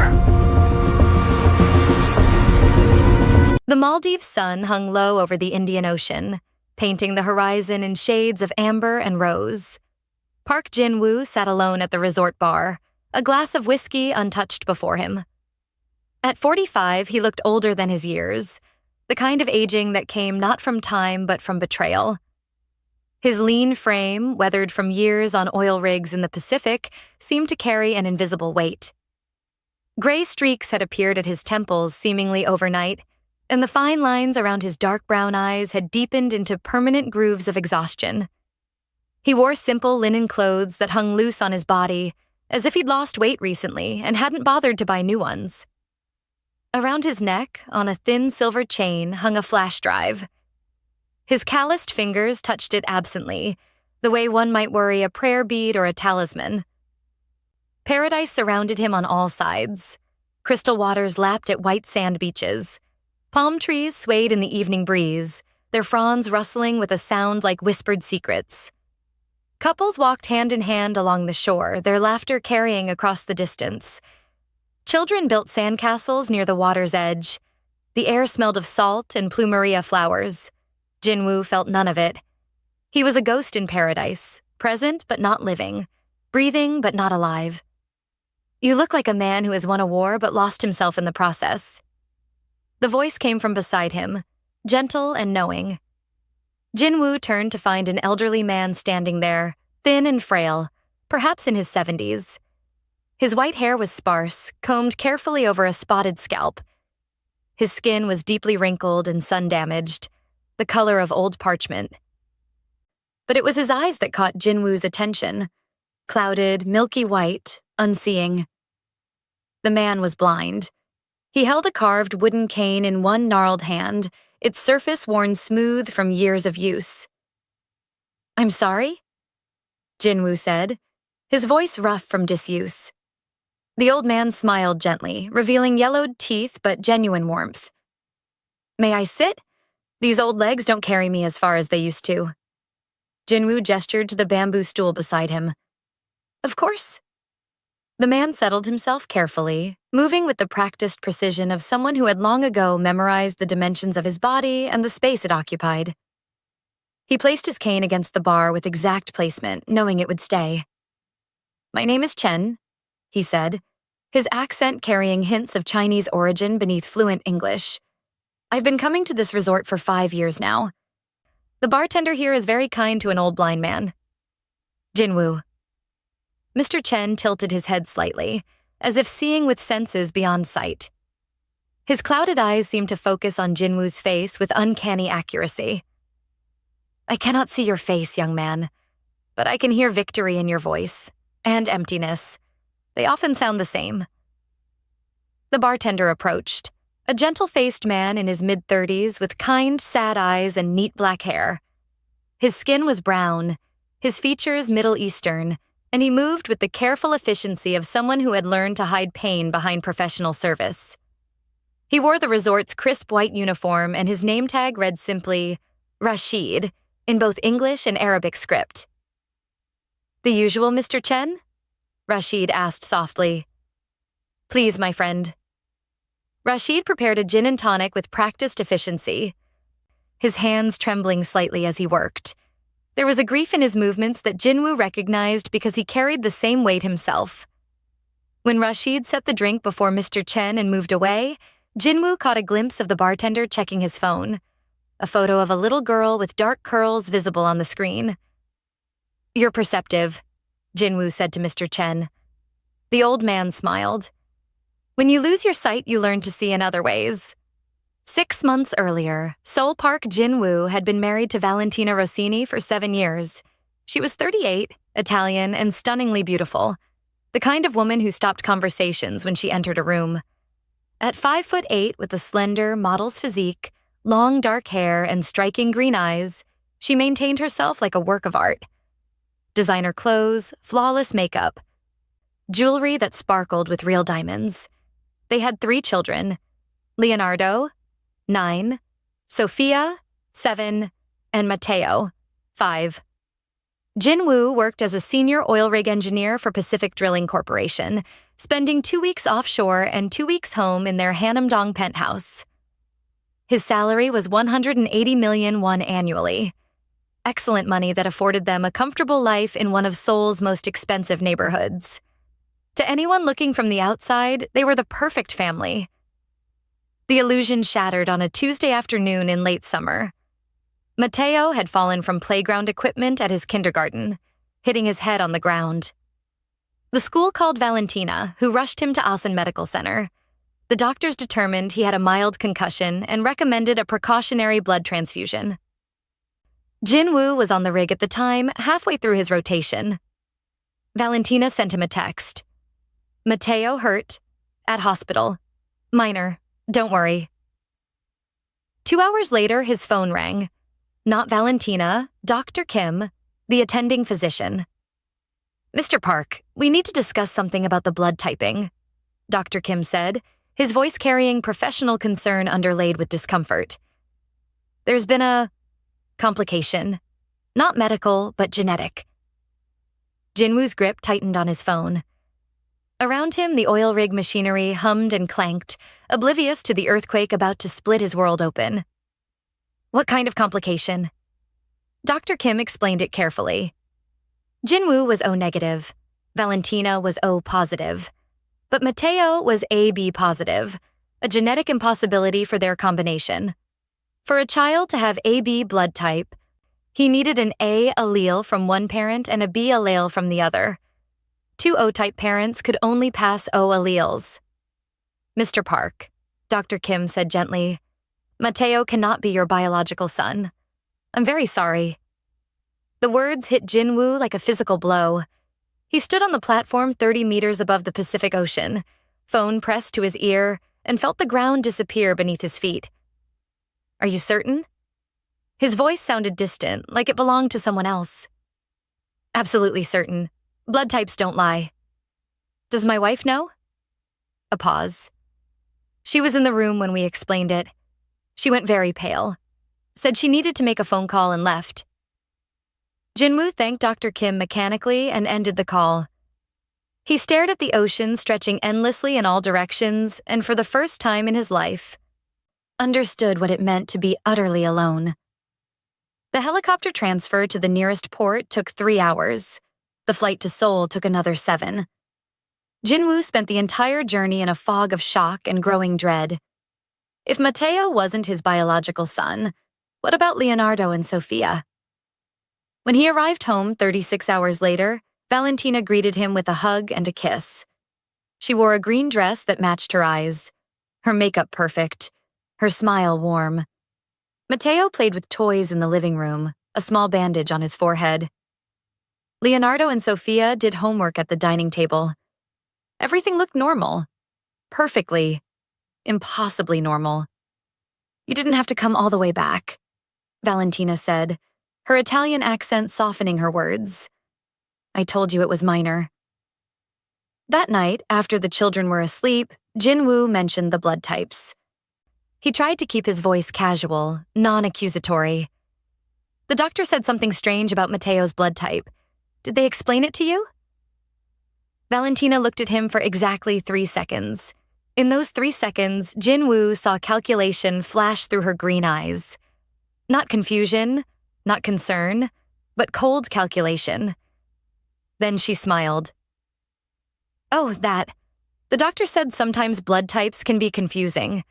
forever. The Maldives sun hung low over the Indian Ocean, painting the horizon in shades of amber and rose. Park Jin-woo sat alone at the resort bar, a glass of whiskey untouched before him. At 45, he looked older than his years, the kind of aging that came not from time but from betrayal. His lean frame, weathered from years on oil rigs in the Pacific, seemed to carry an invisible weight. Gray streaks had appeared at his temples seemingly overnight, and the fine lines around his dark brown eyes had deepened into permanent grooves of exhaustion. He wore simple linen clothes that hung loose on his body, as if he'd lost weight recently and hadn't bothered to buy new ones. Around his neck, on a thin silver chain, hung a flash drive. His calloused fingers touched it absently, the way one might worry a prayer bead or a talisman. Paradise surrounded him on all sides. Crystal waters lapped at white sand beaches. Palm trees swayed in the evening breeze, their fronds rustling with a sound like whispered secrets. Couples walked hand in hand along the shore, their laughter carrying across the distance. Children built sandcastles near the water's edge. The air smelled of salt and plumeria flowers. Jin-woo felt none of it. He was a ghost in paradise, present but not living, breathing but not alive. "You look like a man who has won a war but lost himself in the process." The voice came from beside him, gentle and knowing. Jin-woo turned to find an elderly man standing there, thin and frail, perhaps in his 70s. His white hair was sparse, combed carefully over a spotted scalp. His skin was deeply wrinkled and sun-damaged, the color of old parchment. But it was his eyes that caught Jin-woo's attention, clouded, milky white, unseeing. The man was blind. He held a carved wooden cane in one gnarled hand, its surface worn smooth from years of use. "I'm sorry?" Jin-woo said, his voice rough from disuse. The old man smiled gently, revealing yellowed teeth but genuine warmth. "May I sit? These old legs don't carry me as far as they used to." Jin-woo gestured to the bamboo stool beside him. "Of course." The man settled himself carefully, moving with the practiced precision of someone who had long ago memorized the dimensions of his body and the space it occupied. He placed his cane against the bar with exact placement, knowing it would stay. "My name is Chen," he said, his accent carrying hints of Chinese origin beneath fluent English. "I've been coming to this resort for 5 years now. The bartender here is very kind to an old blind man." Jin-woo. Mr. Chen tilted his head slightly, as if seeing with senses beyond sight. His clouded eyes seemed to focus on Jin-woo's face with uncanny accuracy. "I cannot see your face, young man, but I can hear victory in your voice, and emptiness. They often sound the same." The bartender approached, a gentle-faced man in his mid-30s with kind, sad eyes and neat black hair. His skin was brown, his features Middle Eastern, and he moved with the careful efficiency of someone who had learned to hide pain behind professional service. He wore the resort's crisp white uniform, and his name tag read simply, Rashid, in both English and Arabic script. "The usual, Mr. Chen?" Rashid asked softly. "Please, my friend." Rashid prepared a gin and tonic with practiced efficiency, his hands trembling slightly as he worked. There was a grief in his movements that Jin-woo recognized because he carried the same weight himself. When Rashid set the drink before Mr. Chen and moved away, Jin-woo caught a glimpse of the bartender checking his phone, a photo of a little girl with dark curls visible on the screen. "You're perceptive," Jin-woo said to Mr. Chen. The old man smiled. "When you lose your sight, you learn to see in other ways." 6 months earlier, Seoul Park Jin-woo had been married to Valentina Rossini for 7 years. She was 38, Italian, and stunningly beautiful, the kind of woman who stopped conversations when she entered a room. At 5'8" with a slender, model's physique, long dark hair, and striking green eyes, she maintained herself like a work of art. Designer clothes, flawless makeup, jewelry that sparkled with real diamonds. They had 3 children, Leonardo, 9, Sophia, 7, and Matteo, 5. Jin-woo worked as a senior oil rig engineer for Pacific Drilling Corporation, spending 2 weeks offshore and 2 weeks home in their Hanam-dong penthouse. His salary was 180 million won annually. Excellent money that afforded them a comfortable life in one of Seoul's most expensive neighborhoods. To anyone looking from the outside, they were the perfect family. The illusion shattered on a Tuesday afternoon in late summer. Mateo had fallen from playground equipment at his kindergarten, hitting his head on the ground. The school called Valentina, who rushed him to Asan Medical Center. The doctors determined he had a mild concussion and recommended a precautionary blood transfusion. Jin-woo was on the rig at the time, halfway through his rotation. Valentina sent him a text. Mateo hurt. At hospital. Minor. Don't worry. 2 hours later, his phone rang. Not Valentina, Dr. Kim, the attending physician. Mr. Park, we need to discuss something about the blood typing, Dr. Kim said, his voice carrying professional concern underlaid with discomfort. There's been a complication. Not medical, but genetic. Jin-woo's grip tightened on his phone. Around him, the oil rig machinery hummed and clanked, oblivious to the earthquake about to split his world open. What kind of complication? Dr. Kim explained it carefully. Jin-woo was O-negative. Valentina was O-positive. But Mateo was AB positive, a genetic impossibility for their combination. For a child to have AB blood type, he needed an A allele from one parent and a B allele from the other. 2 O-type parents could only pass O alleles. Mr. Park, Dr. Kim said gently, Mateo cannot be your biological son. I'm very sorry. The words hit Jin-woo like a physical blow. He stood on the platform 30 meters above the Pacific Ocean, phone pressed to his ear, and felt the ground disappear beneath his feet. Are you certain? His voice sounded distant, like it belonged to someone else. Absolutely certain. Blood types don't lie. Does my wife know? A pause. She was in the room when we explained it. She went very pale. Said she needed to make a phone call and left. Jin-woo thanked Dr. Kim mechanically and ended the call. He stared at the ocean stretching endlessly in all directions and for the first time in his life, understood what it meant to be utterly alone. The helicopter transfer to the nearest port took 3 hours. The flight to Seoul took another 7. Jin-woo spent the entire journey in a fog of shock and growing dread. If Mateo wasn't his biological son, what about Leonardo and Sophia? When he arrived home 36 hours later, Valentina greeted him with a hug and a kiss. She wore a green dress that matched her eyes, her makeup perfect, her smile warm. Mateo played with toys in the living room, a small bandage on his forehead. Leonardo and Sophia did homework at the dining table. Everything looked normal. Perfectly, impossibly normal. You didn't have to come all the way back, Valentina said, her Italian accent softening her words. I told you it was minor. That night, after the children were asleep, Jin-woo mentioned the blood types. He tried to keep his voice casual, non-accusatory. The doctor said something strange about Mateo's blood type. Did they explain it to you? Valentina looked at him for exactly 3 seconds. In those 3 seconds, Jin-woo saw calculation flash through her green eyes. Not confusion, not concern, but cold calculation. Then she smiled. Oh, that. The doctor said sometimes blood types can be confusing.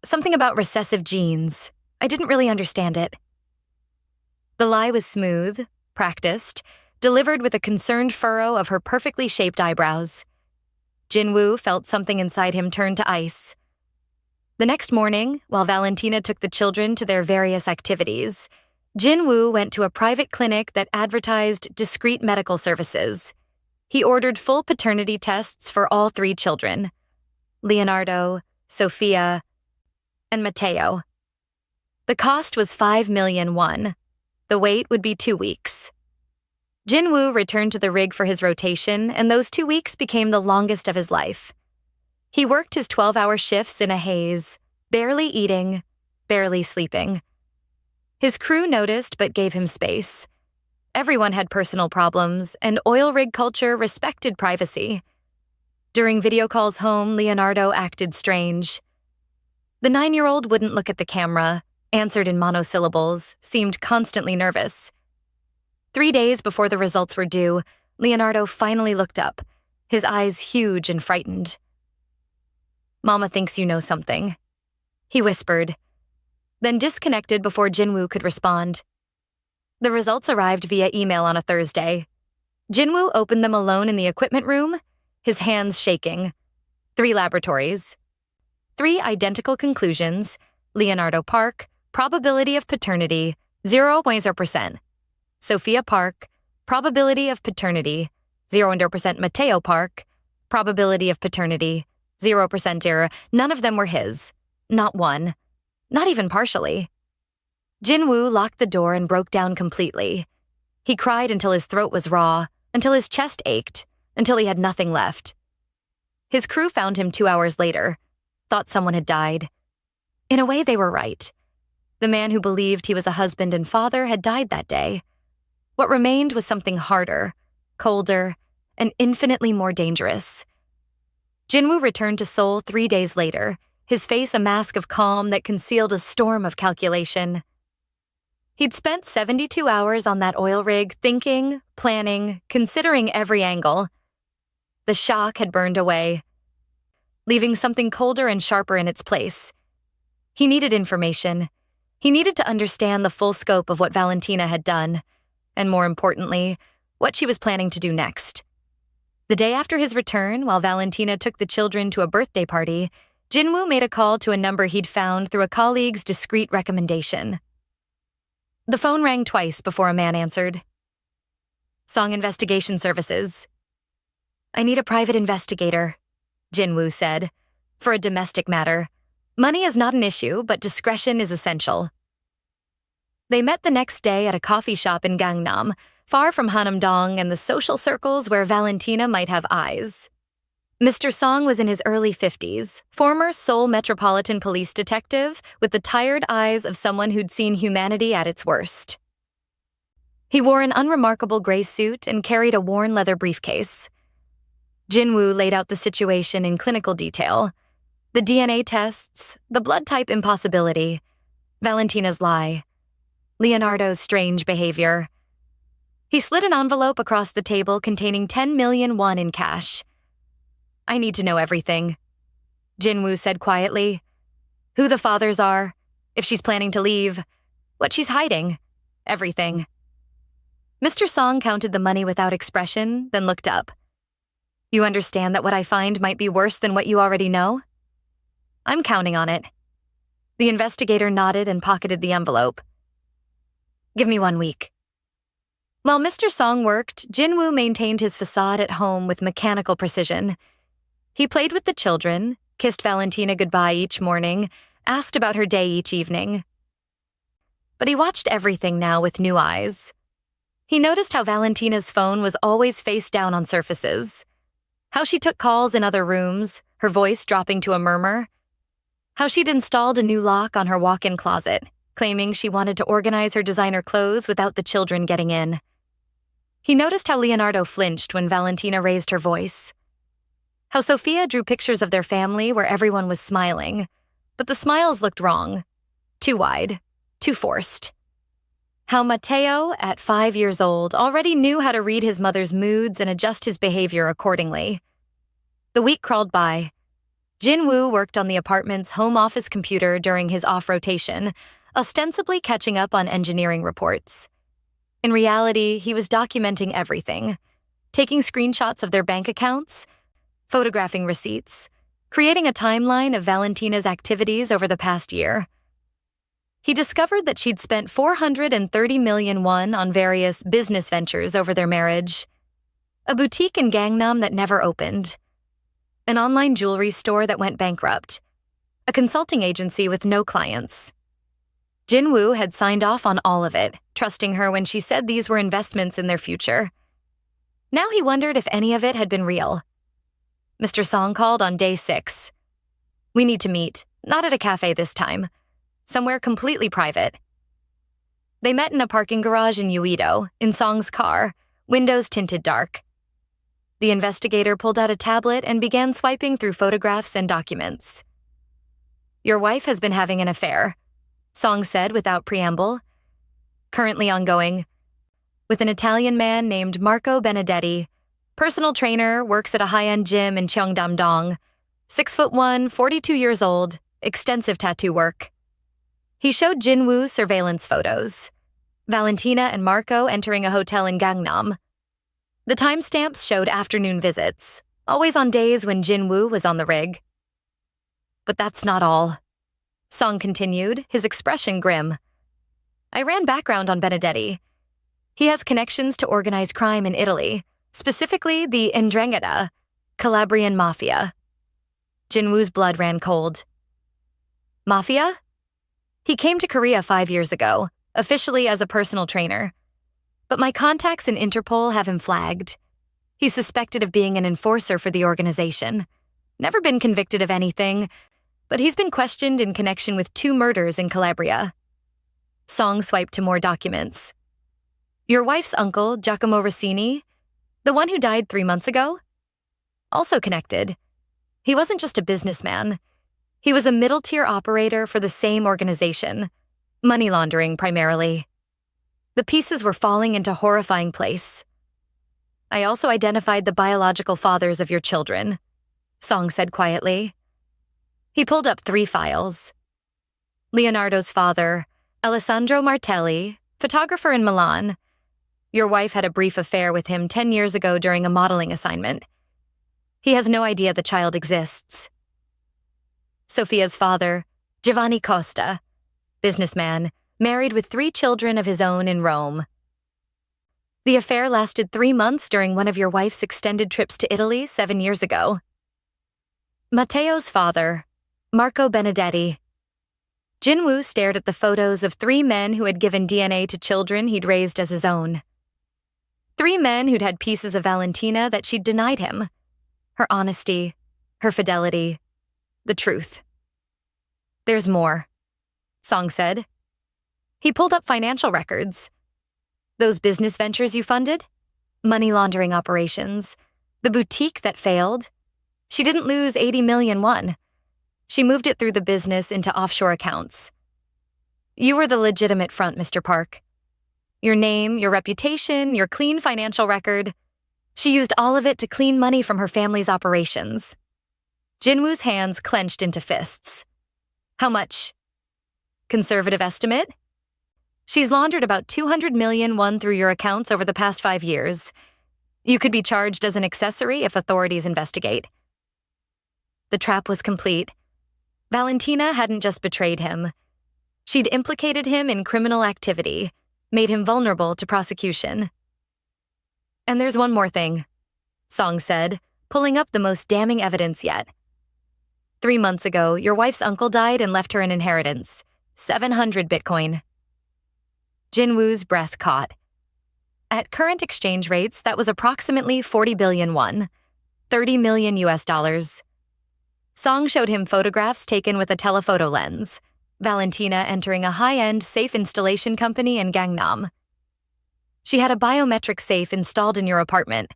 Something about recessive genes. I didn't really understand it. The lie was smooth, practiced, delivered with a concerned furrow of her perfectly shaped eyebrows. Jin-woo felt something inside him turn to ice. The next morning, while Valentina took the children to their various activities, Jin-woo went to a private clinic that advertised discreet medical services. He ordered full paternity tests for all 3 children, Leonardo, Sophia, and Mateo. The cost was 5 million won. The wait would be 2 weeks. Jin-woo returned to the rig for his rotation, and those 2 weeks became the longest of his life. He worked his 12-hour shifts in a haze, barely eating, barely sleeping. His crew noticed but gave him space. Everyone had personal problems, and oil rig culture respected privacy. During video calls home, Leonardo acted strange. The 9-year-old wouldn't look at the camera, answered in monosyllables, seemed constantly nervous. 3 days before the results were due, Leonardo finally looked up, his eyes huge and frightened. "Mama thinks you know something," he whispered, then disconnected before Jin-woo could respond. The results arrived via email on a Thursday. Jin-woo opened them alone in the equipment room, his hands shaking. 3 laboratories. 3 identical conclusions: Leonardo Park, probability of paternity, 0.0%. Sophia Park, probability of paternity, 0% Mateo Park, probability of paternity, 0% error. None of them were his. Not one. Not even partially. Jin-woo locked the door and broke down completely. He cried until his throat was raw, until his chest ached, until he had nothing left. His crew found him 2 hours later, thought someone had died. In a way, they were right. The man who believed he was a husband and father had died that day. What remained was something harder, colder, and infinitely more dangerous. Jin-woo returned to Seoul 3 days later, his face a mask of calm that concealed a storm of calculation. He'd spent 72 hours on that oil rig thinking, planning, considering every angle. The shock had burned away, leaving something colder and sharper in its place. He needed information. He needed to understand the full scope of what Valentina had done, and more importantly, what she was planning to do next. The day after his return, while Valentina took the children to a birthday party, Jin-woo made a call to a number he'd found through a colleague's discreet recommendation. The phone rang twice before a man answered. "Song Investigation Services." "I need a private investigator," Jin-woo said, "for a domestic matter. Money is not an issue, but discretion is essential." They met the next day at a coffee shop in Gangnam, far from Hanam-dong and the social circles where Valentina might have eyes. Mr. Song was in his early 50s, former Seoul Metropolitan Police detective with the tired eyes of someone who'd seen humanity at its worst. He wore an unremarkable gray suit and carried a worn leather briefcase. Jin-woo laid out the situation in clinical detail. The DNA tests, the blood type impossibility, Valentina's lie, Leonardo's strange behavior. He slid an envelope across the table containing 10 million won in cash. "I need to know everything," Jin-woo said quietly. "Who the fathers are, if she's planning to leave, what she's hiding, everything." Mr. Song counted the money without expression, then looked up. "You understand that what I find might be worse than what you already know?" "I'm counting on it." The investigator nodded and pocketed the envelope. "Give me 1 week." While Mr. Song worked, Jin-woo maintained his facade at home with mechanical precision. He played with the children, kissed Valentina goodbye each morning, asked about her day each evening. But he watched everything now with new eyes. He noticed how Valentina's phone was always face down on surfaces, how she took calls in other rooms, her voice dropping to a murmur, how she'd installed a new lock on her walk-in closet, claiming she wanted to organize her designer clothes without the children getting in. He noticed how Leonardo flinched when Valentina raised her voice, how Sophia drew pictures of their family where everyone was smiling, but the smiles looked wrong, too wide, too forced. How Mateo, at 5 years old, already knew how to read his mother's moods and adjust his behavior accordingly. The week crawled by. Jin-woo worked on the apartment's home office computer during his off-rotation, ostensibly catching up on engineering reports. In reality, he was documenting everything, taking screenshots of their bank accounts, photographing receipts, creating a timeline of Valentina's activities over the past year. He discovered that she'd spent 430 million won on various business ventures over their marriage. A boutique in Gangnam that never opened. An online jewelry store that went bankrupt. A consulting agency with no clients. Jin-woo had signed off on all of it, trusting her when she said these were investments in their future. Now he wondered if any of it had been real. Mr. Song called on day 6. "We need to meet, not at a cafe this time. Somewhere completely private." They met in a parking garage in Uido, in Song's car, windows tinted dark. The investigator pulled out a tablet and began swiping through photographs and documents. Your wife has been having an affair, Song said without preamble. Currently ongoing, with an Italian man named Marco Benedetti, personal trainer, works at a high-end gym in Cheongdam-dong, 6'1", 42 years old, extensive tattoo work. He showed Jin-woo surveillance photos. Valentina and Marco entering a hotel in Gangnam. The timestamps showed afternoon visits, always on days when Jin-woo was on the rig. But that's not all. Song continued, his expression grim. I ran background on Benedetti. He has connections to organized crime in Italy, specifically the 'Ndrangheta, Calabrian mafia. Jin-woo's blood ran cold. Mafia? He came to Korea 5 years ago, officially as a personal trainer. But my contacts in Interpol have him flagged. He's suspected of being an enforcer for the organization. Never been convicted of anything, but he's been questioned in connection with 2 murders in Calabria. Song swiped to more documents. Your wife's uncle, Giacomo Rossini, the one who died 3 months ago? Also connected. He wasn't just a businessman. He was a middle-tier operator for the same organization, money laundering primarily. The pieces were falling into horrifying place. I also identified the biological fathers of your children, Song said quietly. He pulled up 3 files. Leonardo's father, Alessandro Martelli, photographer in Milan. Your wife had a brief affair with him 10 years ago during a modeling assignment. He has no idea the child exists. Sophia's father, Giovanni Costa, businessman, married with 3 children of his own in Rome. The affair lasted 3 months during one of your wife's extended trips to Italy 7 years ago. Matteo's father, Marco Benedetti. Jin-woo stared at the photos of 3 men who had given DNA to children he'd raised as his own. 3 men who'd had pieces of Valentina that she'd denied him. Her honesty, her fidelity, the truth. There's more, Song said. He pulled up financial records. Those business ventures you funded? Money laundering operations. The boutique that failed? She didn't lose 80 million won. She moved it through the business into offshore accounts. You were the legitimate front, Mr. Park. Your name, your reputation, your clean financial record. She used all of it to clean money from her family's operations. Jin-woo's hands clenched into fists. How much? Conservative estimate? She's laundered about 200 million won through your accounts over the past 5 years. You could be charged as an accessory if authorities investigate. The trap was complete. Valentina hadn't just betrayed him. She'd implicated him in criminal activity, made him vulnerable to prosecution. And there's one more thing, Song said, pulling up the most damning evidence yet. 3 months ago, your wife's uncle died and left her an inheritance, 700 Bitcoin. Jin-woo's breath caught. At current exchange rates, that was approximately 40 billion won, 30 million US dollars. Song showed him photographs taken with a telephoto lens, Valentina entering a high-end safe installation company in Gangnam. She had a biometric safe installed in your apartment.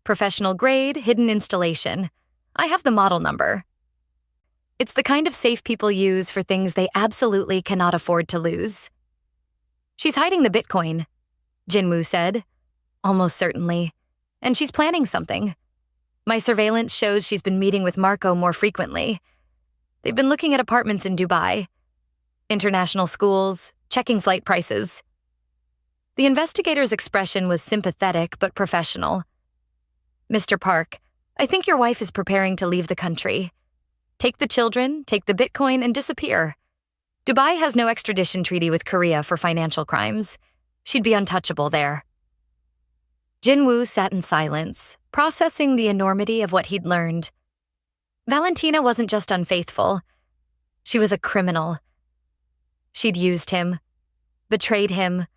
Professional grade, hidden installation. I have the model number. It's the kind of safe people use for things they absolutely cannot afford to lose. She's hiding the Bitcoin, Jin-woo said. Almost certainly. And she's planning something. My surveillance shows she's been meeting with Marco more frequently. They've been looking at apartments in Dubai, international schools, checking flight prices. The investigator's expression was sympathetic but professional. Mr. Park, I think your wife is preparing to leave the country. Take the children, take the Bitcoin, and disappear. Dubai has no extradition treaty with Korea for financial crimes. She'd be untouchable there. Jin-woo sat in silence, processing the enormity of what he'd learned. Valentina wasn't just unfaithful. She was a criminal. She'd used him, betrayed him,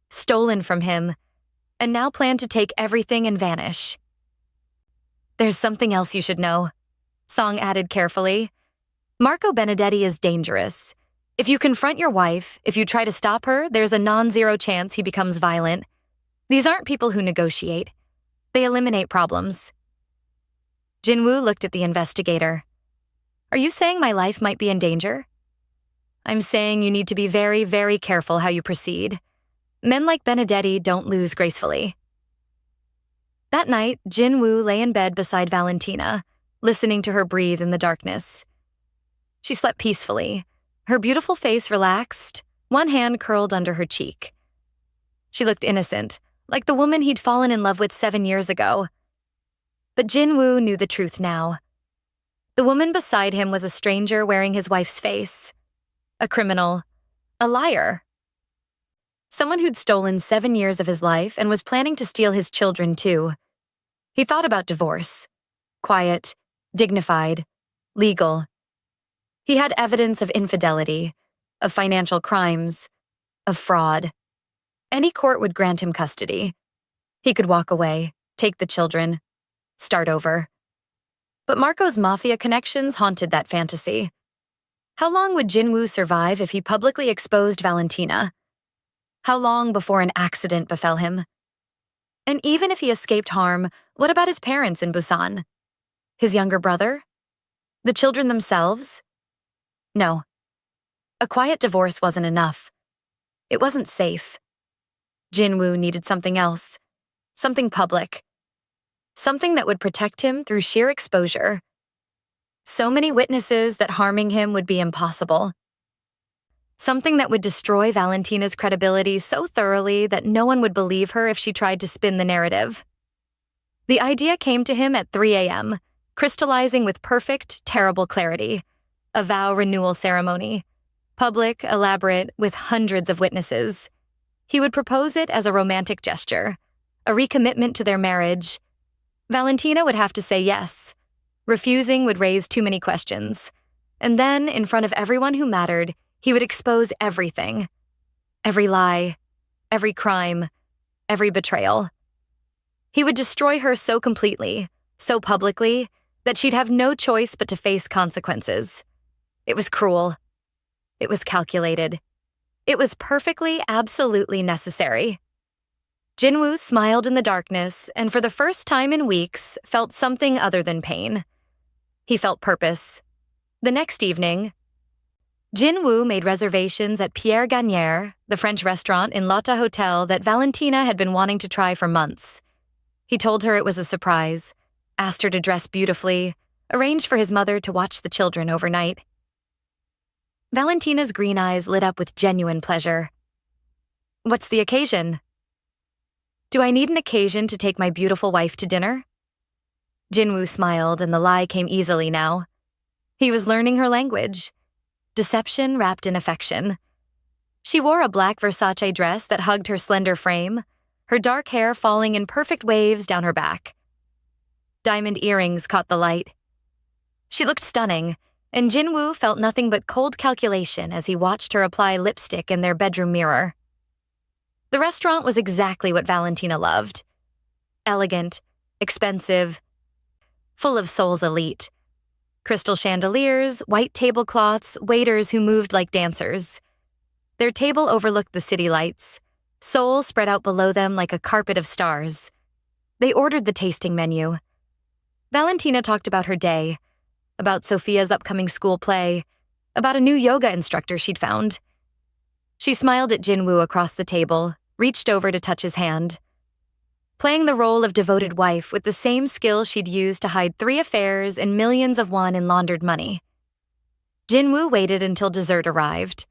stolen from him, and now planned to take everything and vanish. There's something else you should know, Song added carefully. Marco Benedetti is dangerous. If you confront your wife, if you try to stop her, there's a non-zero chance he becomes violent. These aren't people who negotiate. They eliminate problems. Jin-woo looked at the investigator. Are you saying my life might be in danger? I'm saying you need to be very, very careful how you proceed. Men like Benedetti don't lose gracefully. That night, Jin-woo lay in bed beside Valentina, listening to her breathe in the darkness. She slept peacefully, her beautiful face relaxed, one hand curled under her cheek. She looked innocent, like the woman he'd fallen in love with 7 years ago. But Jin-woo knew the truth now. The woman beside him was a stranger wearing his wife's face. A criminal. A liar. Someone who'd stolen 7 years of his life and was planning to steal his children too. He thought about divorce. Quiet, dignified, legal. He had evidence of infidelity, of financial crimes, of fraud. Any court would grant him custody. He could walk away, take the children, start over. But Marco's mafia connections haunted that fantasy. How long would Jin-woo survive if he publicly exposed Valentina? How long before an accident befell him? And even if he escaped harm, what about his parents in Busan? His younger brother? The children themselves? No. A quiet divorce wasn't enough. It wasn't safe. Jin-woo needed something else. Something public. Something that would protect him through sheer exposure. So many witnesses that harming him would be impossible. Something that would destroy Valentina's credibility so thoroughly that no one would believe her if she tried to spin the narrative. The idea came to him at 3 a.m., crystallizing with perfect, terrible clarity. A vow renewal ceremony. Public, elaborate, with hundreds of witnesses. He would propose it as a romantic gesture, a recommitment to their marriage. Valentina would have to say yes. Refusing would raise too many questions. And then, in front of everyone who mattered, he would expose everything. Every lie, every crime, every betrayal. He would destroy her so completely, so publicly, that she'd have no choice but to face consequences. It was cruel. It was calculated. It was perfectly, absolutely necessary. Jin-woo smiled in the darkness and for the first time in weeks felt something other than pain. He felt purpose. The next evening, Jin-woo made reservations at Pierre Gagnère, the French restaurant in Lotte Hotel that Valentina had been wanting to try for months. He told her it was a surprise, asked her to dress beautifully, arranged for his mother to watch the children overnight. Valentina's green eyes lit up with genuine pleasure. What's the occasion? Do I need an occasion to take my beautiful wife to dinner? Jin-woo smiled and the lie came easily now. He was learning her language. Deception wrapped in affection. She wore a black Versace dress that hugged her slender frame, her dark hair falling in perfect waves down her back. Diamond earrings caught the light. She looked stunning, and Jin-woo felt nothing but cold calculation as he watched her apply lipstick in their bedroom mirror. The restaurant was exactly what Valentina loved. Elegant, expensive, full of Seoul's elite. Crystal chandeliers, white tablecloths, waiters who moved like dancers. Their table overlooked the city lights. Seoul spread out below them like a carpet of stars. They ordered the tasting menu. Valentina talked about her day, about Sophia's upcoming school play, about a new yoga instructor she'd found. She smiled at Jin-woo across the table, reached over to touch his hand. Playing the role of devoted wife with the same skill she'd used to hide 3 affairs and millions of won in laundered money. Jin-woo waited until dessert arrived,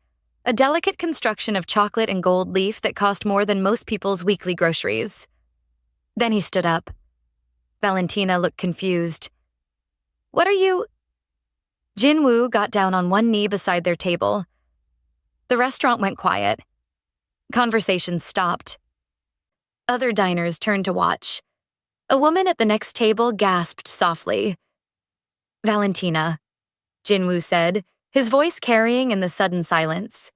a delicate construction of chocolate and gold leaf that cost more than most people's weekly groceries. Then he stood up. Valentina looked confused. What are you? Jin-woo got down on one knee beside their table. The restaurant went quiet. Conversations stopped. Other diners turned to watch. A woman at the next table gasped softly. Valentina, Jin-woo said, his voice carrying in the sudden silence.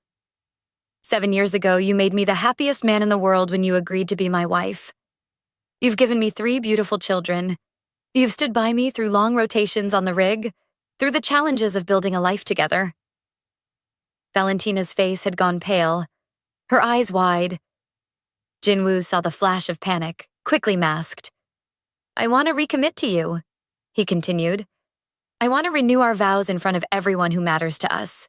7 years ago, you made me the happiest man in the world when you agreed to be my wife. You've given me 3 beautiful children. You've stood by me through long rotations on the rig, through the challenges of building a life together. Valentina's face had gone pale, her eyes wide. Jin-woo saw the flash of panic, quickly masked. I want to recommit to you. he continued. I want to renew our vows in front of everyone who matters to us.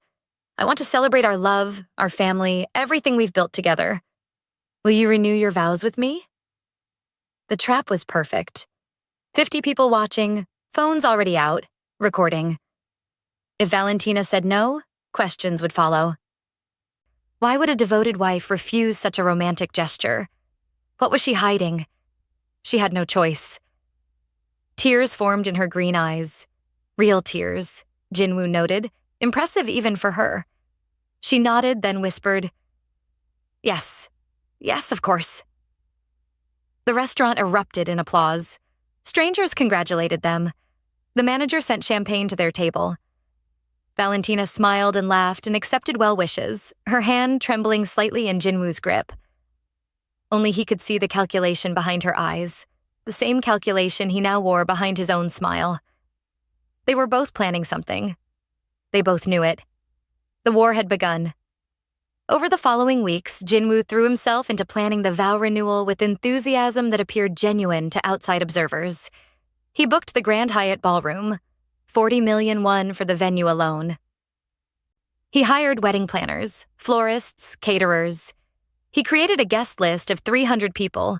I want to celebrate our love, our family, everything we've built together. Will you renew your vows with me? The trap was perfect. 50 people watching, phones already out, recording. If Valentina said no, questions would follow. Why would a devoted wife refuse such a romantic gesture? What was she hiding? She had no choice. Tears formed in her green eyes. Real tears, Jin-woo noted, impressive even for her. She nodded, then whispered, Yes, of course. The restaurant erupted in applause. Strangers congratulated them. The manager sent champagne to their table. Valentina smiled and laughed and accepted well wishes, her hand trembling slightly in Jin-woo's grip. Only he could see the calculation behind her eyes, the same calculation he now wore behind his own smile. They were both planning something. They both knew it. The war had begun. Over the following weeks, Jin-woo threw himself into planning the vow renewal with enthusiasm that appeared genuine to outside observers. He booked the Grand Hyatt Ballroom, 40 million won for the venue alone. He hired wedding planners, florists, caterers. He created a guest list of 300 people,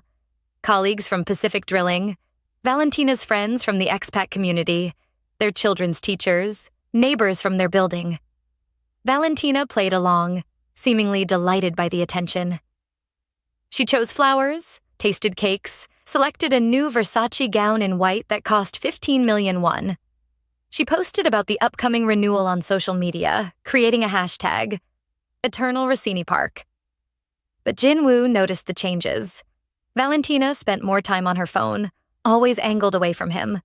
colleagues from Pacific Drilling, Valentina's friends from the expat community, their children's teachers, neighbors from their building. Valentina played along, seemingly delighted by the attention. She chose flowers, tasted cakes, selected a new Versace gown in white that cost 15 million won. She posted about the upcoming renewal on social media, creating a hashtag, Eternal Rossini Park. But Jin-woo noticed the changes. Valentina spent more time on her phone, always angled away from him.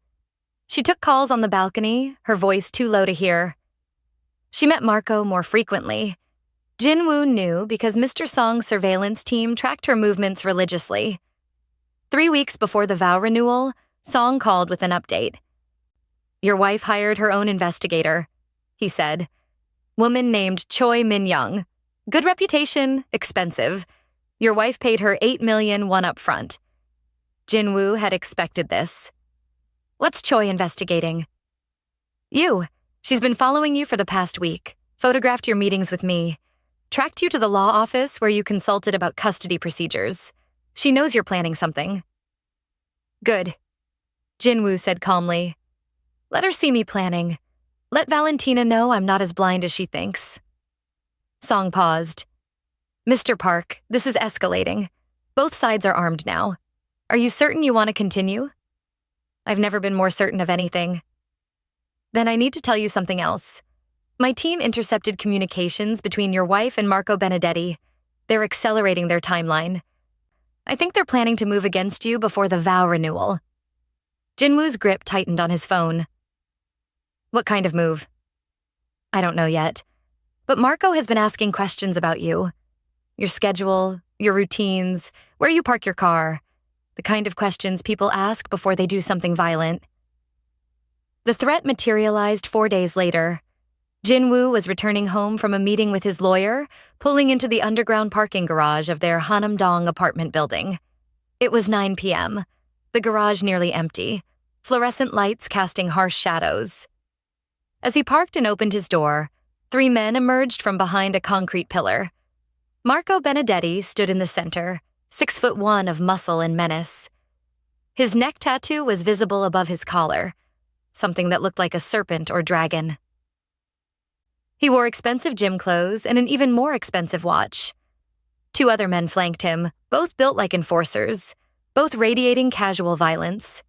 She took calls on the balcony, her voice too low to hear. She met Marco more frequently. Jin-woo knew because Mr. Song's surveillance team tracked her movements religiously. 3 weeks before the vow renewal, Song called with an update. Your wife hired her own investigator, he said. Woman named Choi Min-young. Good reputation, expensive. Your wife paid her 8 million won up front. Jin-woo had expected this. What's Choi investigating? You. She's been following you for the past week, photographed your meetings with me, tracked you to the law office where you consulted about custody procedures. She knows you're planning something. Good. Jin-woo said calmly. Let her see me planning. Let Valentina know I'm not as blind as she thinks. Song paused. Mr. Park, this is escalating. Both sides are armed now. Are you certain you want to continue? I've never been more certain of anything. Then I need to tell you something else. My team intercepted communications between your wife and Marco Benedetti. They're accelerating their timeline. I think they're planning to move against you before the vow renewal. Jin-woo's grip tightened on his phone. What kind of move? I don't know yet. But Marco has been asking questions about you. Your schedule, your routines, where you park your car. The kind of questions people ask before they do something violent. The threat materialized 4 days later. Jin-woo was returning home from a meeting with his lawyer, pulling into the underground parking garage of their Hanam-dong apartment building. It was 9 p.m., the garage nearly empty, fluorescent lights casting harsh shadows. As he parked and opened his door, 3 men emerged from behind a concrete pillar. Marco Benedetti stood in the center, 6'1" of muscle and menace. His neck tattoo was visible above his collar, something that looked like a serpent or dragon. He wore expensive gym clothes and an even more expensive watch. 2 other men flanked him, both built like enforcers, both radiating casual violence.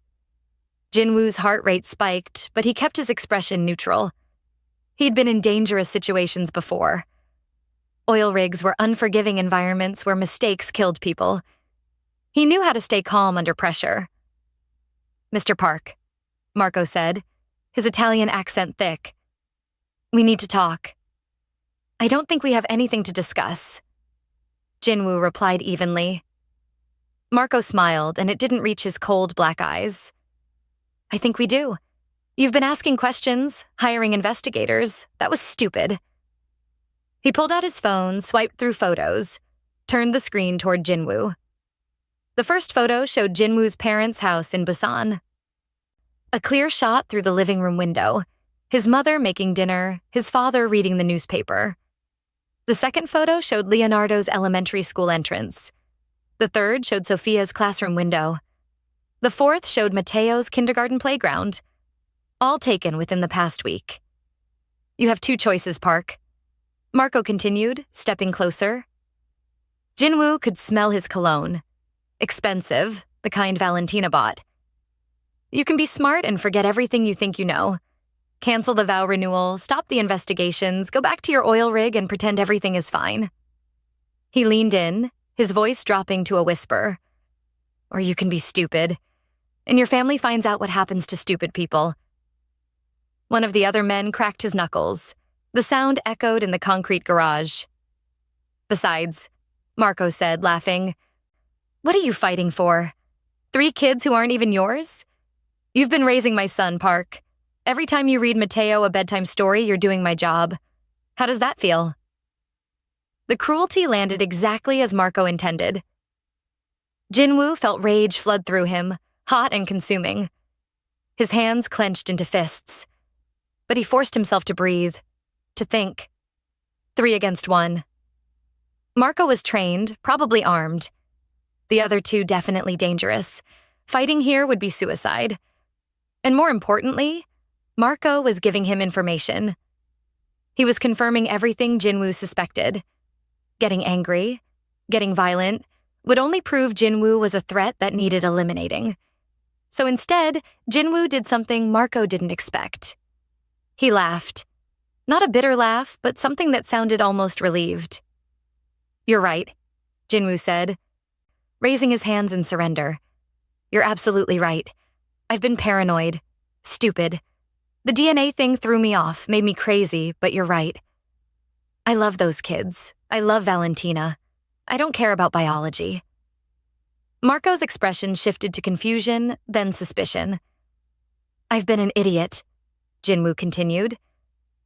Jin-woo's heart rate spiked, but he kept his expression neutral. He'd been in dangerous situations before. Oil rigs were unforgiving environments where mistakes killed people. He knew how to stay calm under pressure. Mr. Park, Marco said, his Italian accent thick. We need to talk. I don't think we have anything to discuss. Jin-woo replied evenly. Marco smiled, and it didn't reach his cold black eyes. I think we do. You've been asking questions, hiring investigators. That was stupid. He pulled out his phone, swiped through photos, turned the screen toward Jin-woo. The first photo showed Jin-woo's parents' house in Busan. A clear shot through the living room window. His mother making dinner, his father reading the newspaper. The second photo showed Leonardo's elementary school entrance. The third showed Sophia's classroom window. The fourth showed Mateo's kindergarten playground. All taken within the past week. You have two choices, Park. Marco continued, stepping closer. Jin-woo could smell his cologne. Expensive, the kind Valentina bought. You can be smart and forget everything you think you know. Cancel the vow renewal, stop the investigations, go back to your oil rig and pretend everything is fine. He leaned in, his voice dropping to a whisper. Or you can be stupid, and your family finds out what happens to stupid people. One of the other men cracked his knuckles. The sound echoed in the concrete garage. Besides, Marco said, laughing, what are you fighting for? 3 kids who aren't even yours? You've been raising my son, Park. Every time you read Mateo a bedtime story, you're doing my job. How does that feel? The cruelty landed exactly as Marco intended. Jin-woo felt rage flood through him, hot and consuming. His hands clenched into fists. But he forced himself to breathe, to think. 3 against 1. Marco was trained, probably armed. The other 2 definitely dangerous. Fighting here would be suicide. And more importantly, Marco was giving him information. He was confirming everything Jin-woo suspected. Getting angry, getting violent, would only prove Jin-woo was a threat that needed eliminating. So instead, Jin-woo did something Marco didn't expect. He laughed. Not a bitter laugh, but something that sounded almost relieved. You're right, Jin-woo said, raising his hands in surrender. You're absolutely right. I've been paranoid. Stupid. The DNA thing threw me off, made me crazy, but you're right. I love those kids. I love Valentina. I don't care about biology. Marco's expression shifted to confusion, then suspicion. I've been an idiot, Jin-woo continued.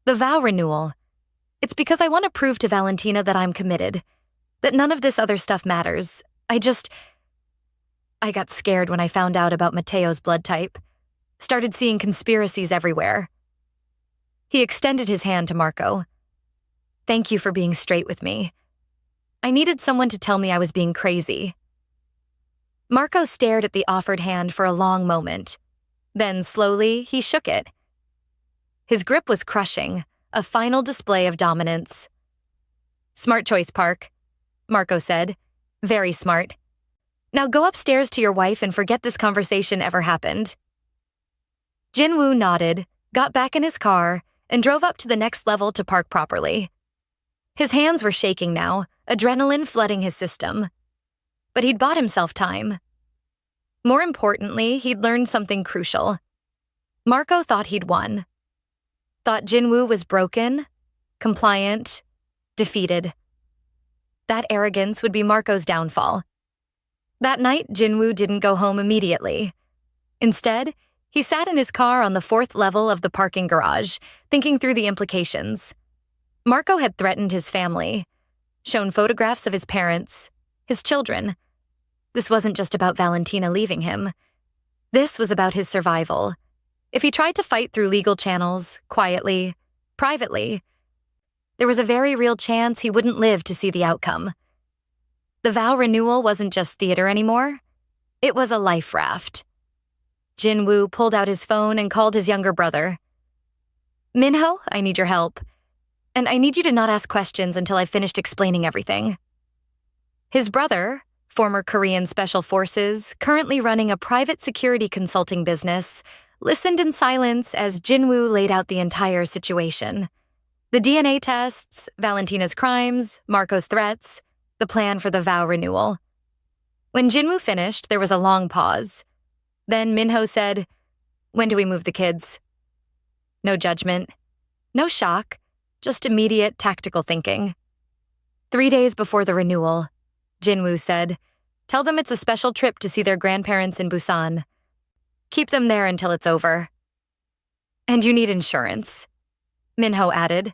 The vow renewal. It's because I want to prove to Valentina that I'm committed, that none of this other stuff matters. I got scared when I found out about Mateo's blood type. Started seeing conspiracies everywhere. He extended his hand to Marco. Thank you for being straight with me. I needed someone to tell me I was being crazy. Marco stared at the offered hand for a long moment. Then, slowly, he shook it. His grip was crushing, a final display of dominance. Smart choice, Park, Marco said. Very smart. Now go upstairs to your wife and forget this conversation ever happened. Jin-woo nodded, got back in his car, and drove up to the next level to park properly. His hands were shaking now, adrenaline flooding his system. But he'd bought himself time. More importantly, he'd learned something crucial. Marco thought he'd won. Thought Jin-woo was broken, compliant, defeated. That arrogance would be Marco's downfall. That night, Jin-woo didn't go home immediately. Instead, he sat in his car on the 4th level of the parking garage, thinking through the implications. Marco had threatened his family, shown photographs of his parents, his children. This wasn't just about Valentina leaving him. This was about his survival. If he tried to fight through legal channels, quietly, privately, there was a very real chance he wouldn't live to see the outcome. The vow renewal wasn't just theater anymore. It was a life raft. Jin-woo pulled out his phone and called his younger brother. Minho, I need your help. And I need you to not ask questions until I've finished explaining everything. His brother, former Korean Special Forces, currently running a private security consulting business, listened in silence as Jin-woo laid out the entire situation. The DNA tests, Valentina's crimes, Marco's threats, the plan for the vow renewal. When Jin-woo finished, there was a long pause. Then Minho said, When do we move the kids? No judgment. No shock. Just immediate tactical thinking. 3 days before the renewal, Jin-woo said, Tell them it's a special trip to see their grandparents in Busan. Keep them there until it's over. And you need insurance, Minho added.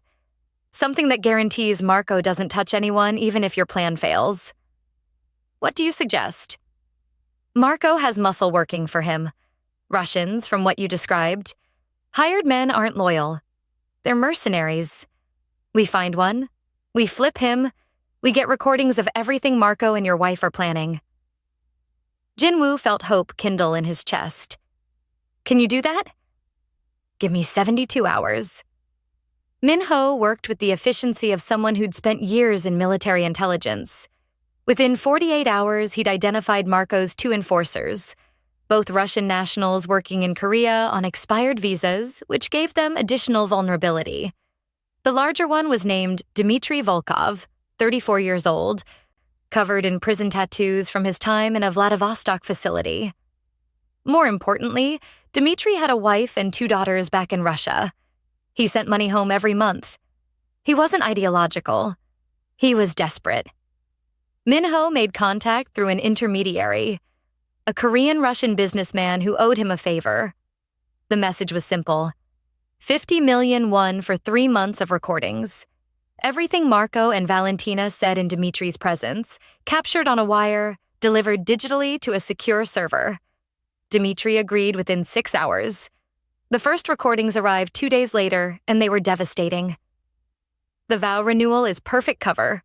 Something that guarantees Marco doesn't touch anyone even if your plan fails. What do you suggest? Marco has muscle working for him. Russians, from what you described. Hired men aren't loyal. They're mercenaries. We find one, we flip him, we get recordings of everything Marco and your wife are planning. Jin-woo felt hope kindle in his chest. Can you do that? Give me 72 hours. Min-ho worked with the efficiency of someone who'd spent years in military intelligence. Within 48 hours, he'd identified Marco's two enforcers, both Russian nationals working in Korea on expired visas, which gave them additional vulnerability. The larger one was named Dmitry Volkov, 34 years old, covered in prison tattoos from his time in a Vladivostok facility. More importantly, Dmitry had a wife and two daughters back in Russia. He sent money home every month. He wasn't ideological. He was desperate. Min-ho made contact through an intermediary, a Korean-Russian businessman who owed him a favor. The message was simple. 50 million won for 3 months of recordings. Everything Marco and Valentina said in Dmitry's presence, captured on a wire, delivered digitally to a secure server. Dmitry agreed within 6 hours. The first recordings arrived 2 days later, and they were devastating. The vow renewal is perfect cover.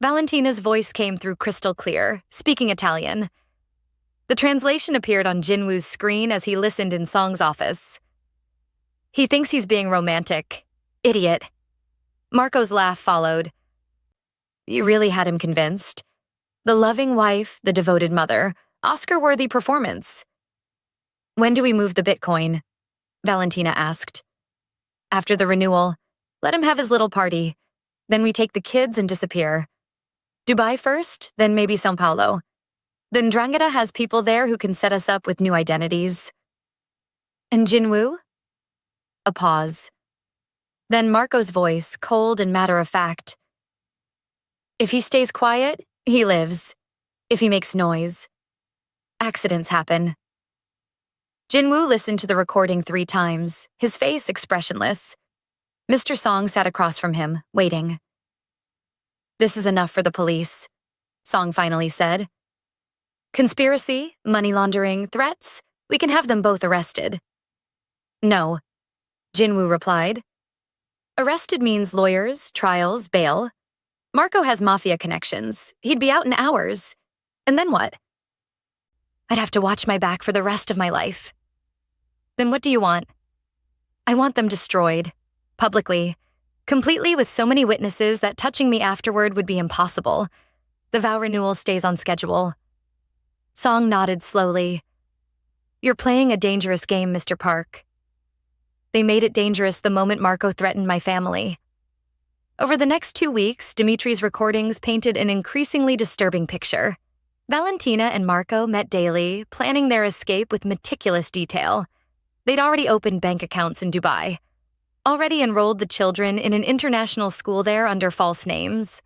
Valentina's voice came through crystal clear, speaking Italian. The translation appeared on Jin-woo's screen as he listened in Song's office. He thinks he's being romantic. Idiot. Marco's laugh followed. You really had him convinced. The loving wife, the devoted mother, Oscar-worthy performance. When do we move the Bitcoin? Valentina asked. After the renewal. Let him have his little party. Then we take the kids and disappear. Dubai first, then maybe São Paulo. Then Drangheta has people there who can set us up with new identities. And Jin-woo? A pause. Then Marco's voice, cold and matter-of-fact. If he stays quiet, he lives. If he makes noise. Accidents happen. Jin-woo listened to the recording 3 times, his face expressionless. Mr. Song sat across from him, waiting. This is enough for the police, Song finally said. Conspiracy, money laundering, threats, we can have them both arrested. No, Jin-woo replied. Arrested means lawyers, trials, bail. Marco has mafia connections. He'd be out in hours. And then what? I'd have to watch my back for the rest of my life. Then what do you want? I want them destroyed, publicly, completely with so many witnesses that touching me afterward would be impossible. The vow renewal stays on schedule. Song nodded slowly. You're playing a dangerous game, Mr. Park. They made it dangerous the moment Marco threatened my family. Over the next 2 weeks, Dmitry's recordings painted an increasingly disturbing picture. Valentina and Marco met daily, planning their escape with meticulous detail. They'd already opened bank accounts in Dubai, already enrolled the children in an international school there under false names,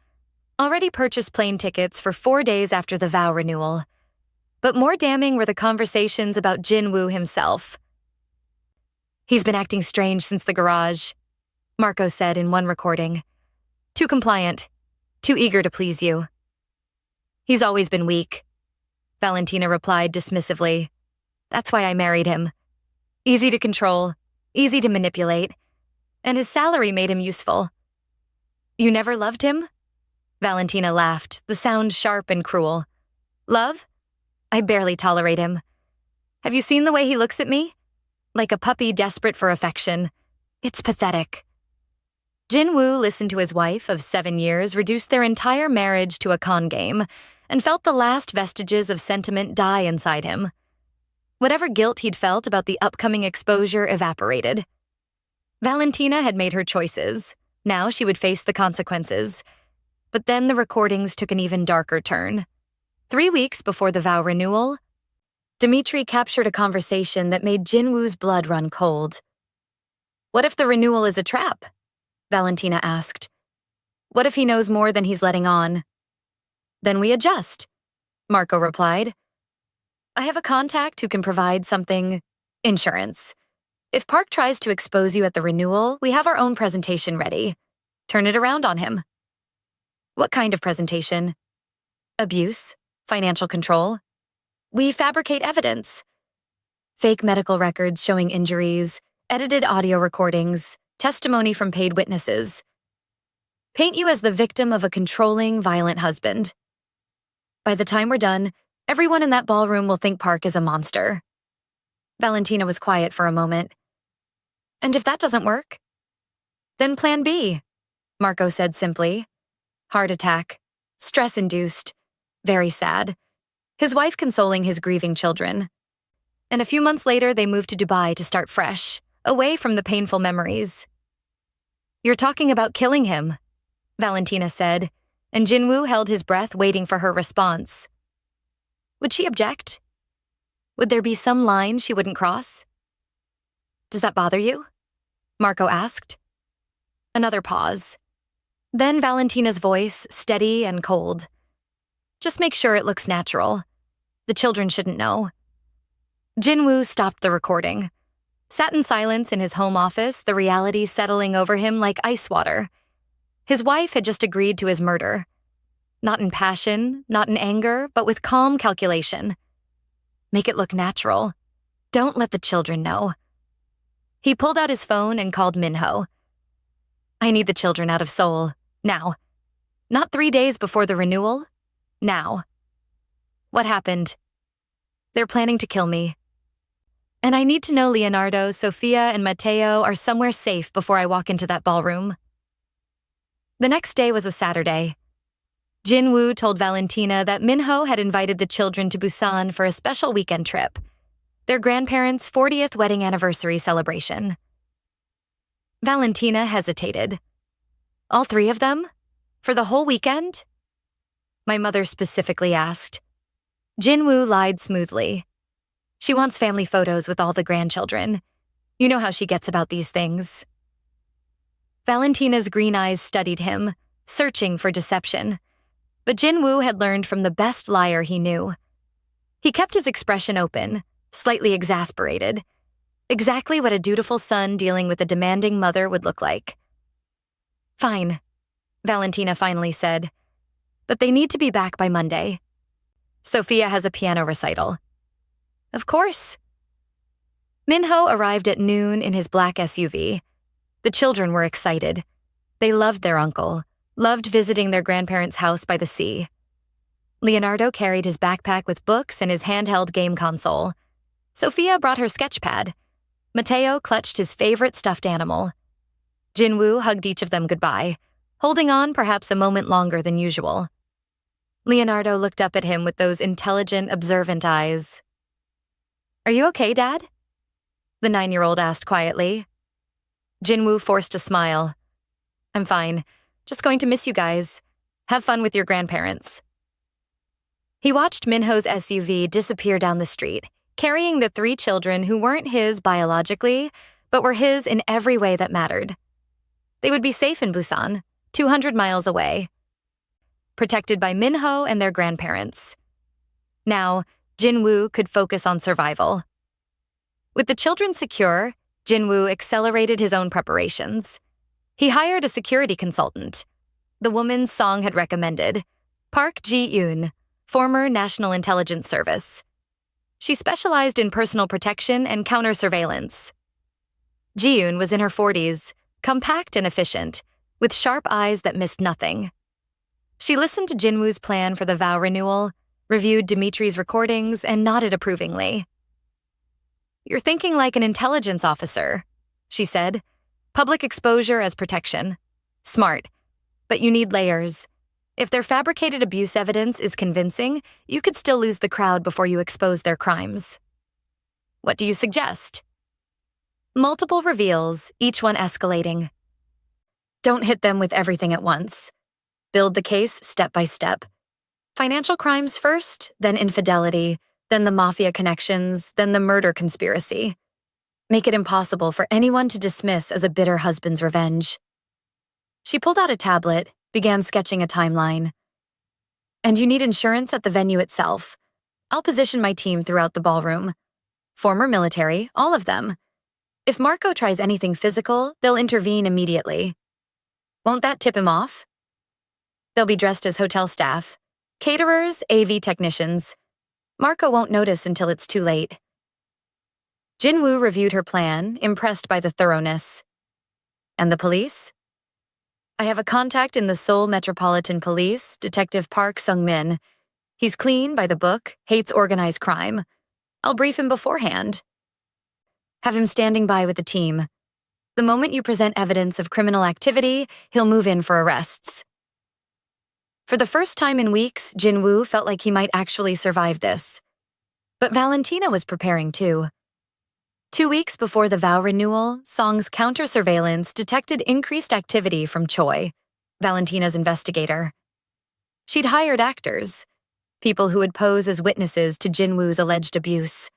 already purchased plane tickets for 4 days after the vow renewal. But more damning were the conversations about Jin-woo himself. He's been acting strange since the garage, Marco said in one recording. Too compliant, too eager to please you. He's always been weak, Valentina replied dismissively. That's why I married him. Easy to control, easy to manipulate, and his salary made him useful. You never loved him? Valentina laughed, the sound sharp and cruel. Love? I barely tolerate him. Have you seen the way he looks at me? Like a puppy desperate for affection. It's pathetic. Jin-woo listened to his wife of 7 years reduce their entire marriage to a con game and felt the last vestiges of sentiment die inside him. Whatever guilt he'd felt about the upcoming exposure evaporated. Valentina had made her choices. Now she would face the consequences. But then the recordings took an even darker turn. 3 weeks before the vow renewal, Dmitry captured a conversation that made Jin-woo's blood run cold. What if the renewal is a trap? Valentina asked. What if he knows more than he's letting on? Then we adjust, Marco replied. I have a contact who can provide something, insurance. If Park tries to expose you at the renewal, we have our own presentation ready. Turn it around on him. What kind of presentation? Abuse? Financial control? We fabricate evidence. Fake medical records showing injuries, edited audio recordings, testimony from paid witnesses. Paint you as the victim of a controlling, violent husband. By the time we're done, everyone in that ballroom will think Park is a monster. Valentina was quiet for a moment. And if that doesn't work? Then plan B, Marco said simply. Heart attack, stress-induced, very sad. His wife consoling his grieving children. And a few months later, they moved to Dubai to start fresh, away from the painful memories. You're talking about killing him, Valentina said, and Jin-woo held his breath waiting for her response. Would she object? Would there be some line she wouldn't cross? Does that bother you? Marco asked. Another pause. Then Valentina's voice, steady and cold. Just make sure it looks natural. The children shouldn't know. Jin-woo stopped the recording. Sat in silence in his home office, the reality settling over him like ice water. His wife had just agreed to his murder. Not in passion, not in anger, but with calm calculation. Make it look natural. Don't let the children know. He pulled out his phone and called Minho. I need the children out of Seoul, now. Not 3 days before the renewal, now. What happened? They're planning to kill me. And I need to know Leonardo, Sofia, and Matteo are somewhere safe before I walk into that ballroom. The next day was a Saturday. Jin-woo told Valentina that Minho had invited the children to Busan for a special weekend trip, their grandparents' 40th wedding anniversary celebration. Valentina hesitated. All 3 of them? For the whole weekend? My mother specifically asked. Jin-woo lied smoothly. She wants family photos with all the grandchildren. You know how she gets about these things. Valentina's green eyes studied him, searching for deception. But Jin-woo had learned from the best liar he knew. He kept his expression open, slightly exasperated. Exactly what a dutiful son dealing with a demanding mother would look like. Fine, Valentina finally said. But they need to be back by Monday. Sofia has a piano recital. Of course. Minho arrived at noon in his black SUV. The children were excited. They loved their uncle, loved visiting their grandparents' house by the sea. Leonardo carried his backpack with books and his handheld game console. Sofia brought her sketchpad. Matteo clutched his favorite stuffed animal. Jin-woo hugged each of them goodbye, holding on perhaps a moment longer than usual. Leonardo looked up at him with those intelligent, observant eyes. Are you okay, Dad? The 9-year-old asked quietly. Jin-woo forced a smile. I'm fine. Just going to miss you guys. Have fun with your grandparents. He watched Minho's SUV disappear down the street, carrying the 3 children who weren't his biologically, but were his in every way that mattered. They would be safe in Busan, 200 miles away, protected by Minho and their grandparents. Now, Jin-woo could focus on survival. With the children secure, Jin-woo accelerated his own preparations. He hired a security consultant. The woman Song had recommended, Park Ji-yoon, former National Intelligence Service. She specialized in personal protection and counter-surveillance. Ji-yoon was in her 40s, compact and efficient, with sharp eyes that missed nothing. She listened to Jin-woo's plan for the vow renewal, reviewed Dimitri's recordings, and nodded approvingly. You're thinking like an intelligence officer, she said. Public exposure as protection. Smart. But you need layers. If their fabricated abuse evidence is convincing, you could still lose the crowd before you expose their crimes. What do you suggest? Multiple reveals, each one escalating. Don't hit them with everything at once. Build the case step by step. Financial crimes first, then infidelity, then the mafia connections, then the murder conspiracy. Make it impossible for anyone to dismiss as a bitter husband's revenge. She pulled out a tablet, began sketching a timeline. And you need insurance at the venue itself. I'll position my team throughout the ballroom. Former military, all of them. If Marco tries anything physical, they'll intervene immediately. Won't that tip him off? They'll be dressed as hotel staff. Caterers, AV technicians. Marco won't notice until it's too late. Jin-woo reviewed her plan, impressed by the thoroughness. And the police? I have a contact in the Seoul Metropolitan Police, Detective Park Sung-min. He's clean, by the book, hates organized crime. I'll brief him beforehand. Have him standing by with the team. The moment you present evidence of criminal activity, he'll move in for arrests. For the first time in weeks, Jin-woo felt like he might actually survive this. But Valentina was preparing too. 2 weeks before the vow renewal, Song's counter-surveillance detected increased activity from Choi, Valentina's investigator. She'd hired actors, people who would pose as witnesses to Jin-woo's alleged abuse.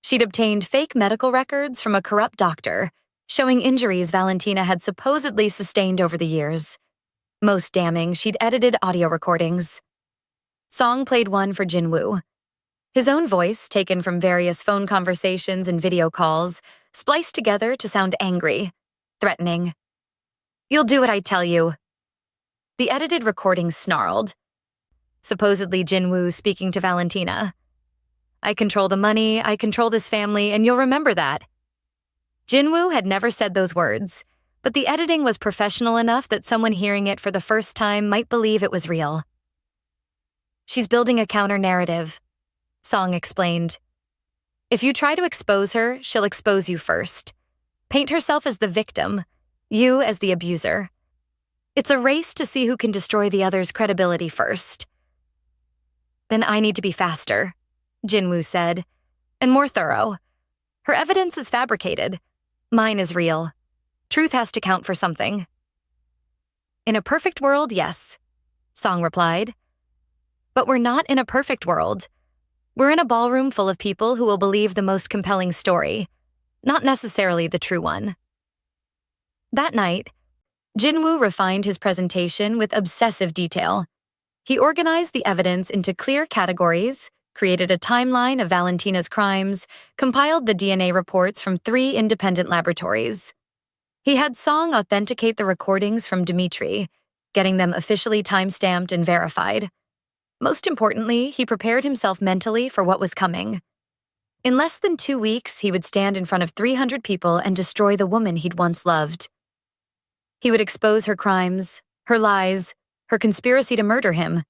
She'd obtained fake medical records from a corrupt doctor, showing injuries Valentina had supposedly sustained over the years. Most damning, she'd edited audio recordings. Song played one for Jin-woo. His own voice, taken from various phone conversations and video calls, spliced together to sound angry, threatening. You'll do what I tell you. The edited recording snarled. Supposedly Jin-woo speaking to Valentina. I control the money, I control this family, and you'll remember that. Jin-woo had never said those words, but the editing was professional enough that someone hearing it for the first time might believe it was real. She's building a counter-narrative, Song explained. If you try to expose her, she'll expose you first. Paint herself as the victim, you as the abuser. It's a race to see who can destroy the other's credibility first. Then I need to be faster, Jin-woo said, and more thorough. Her evidence is fabricated. Mine is real. Truth has to count for something. In a perfect world, yes, Song replied. But we're not in a perfect world. We're in a ballroom full of people who will believe the most compelling story, not necessarily the true one. That night, Jin-woo refined his presentation with obsessive detail. He organized the evidence into clear categories, created a timeline of Valentina's crimes, compiled the DNA reports from 3 independent laboratories. He had Song authenticate the recordings from Dmitri, getting them officially timestamped and verified. Most importantly, he prepared himself mentally for what was coming. In less than 2 weeks, he would stand in front of 300 people and destroy the woman he'd once loved. He would expose her crimes, her lies, her conspiracy to murder him.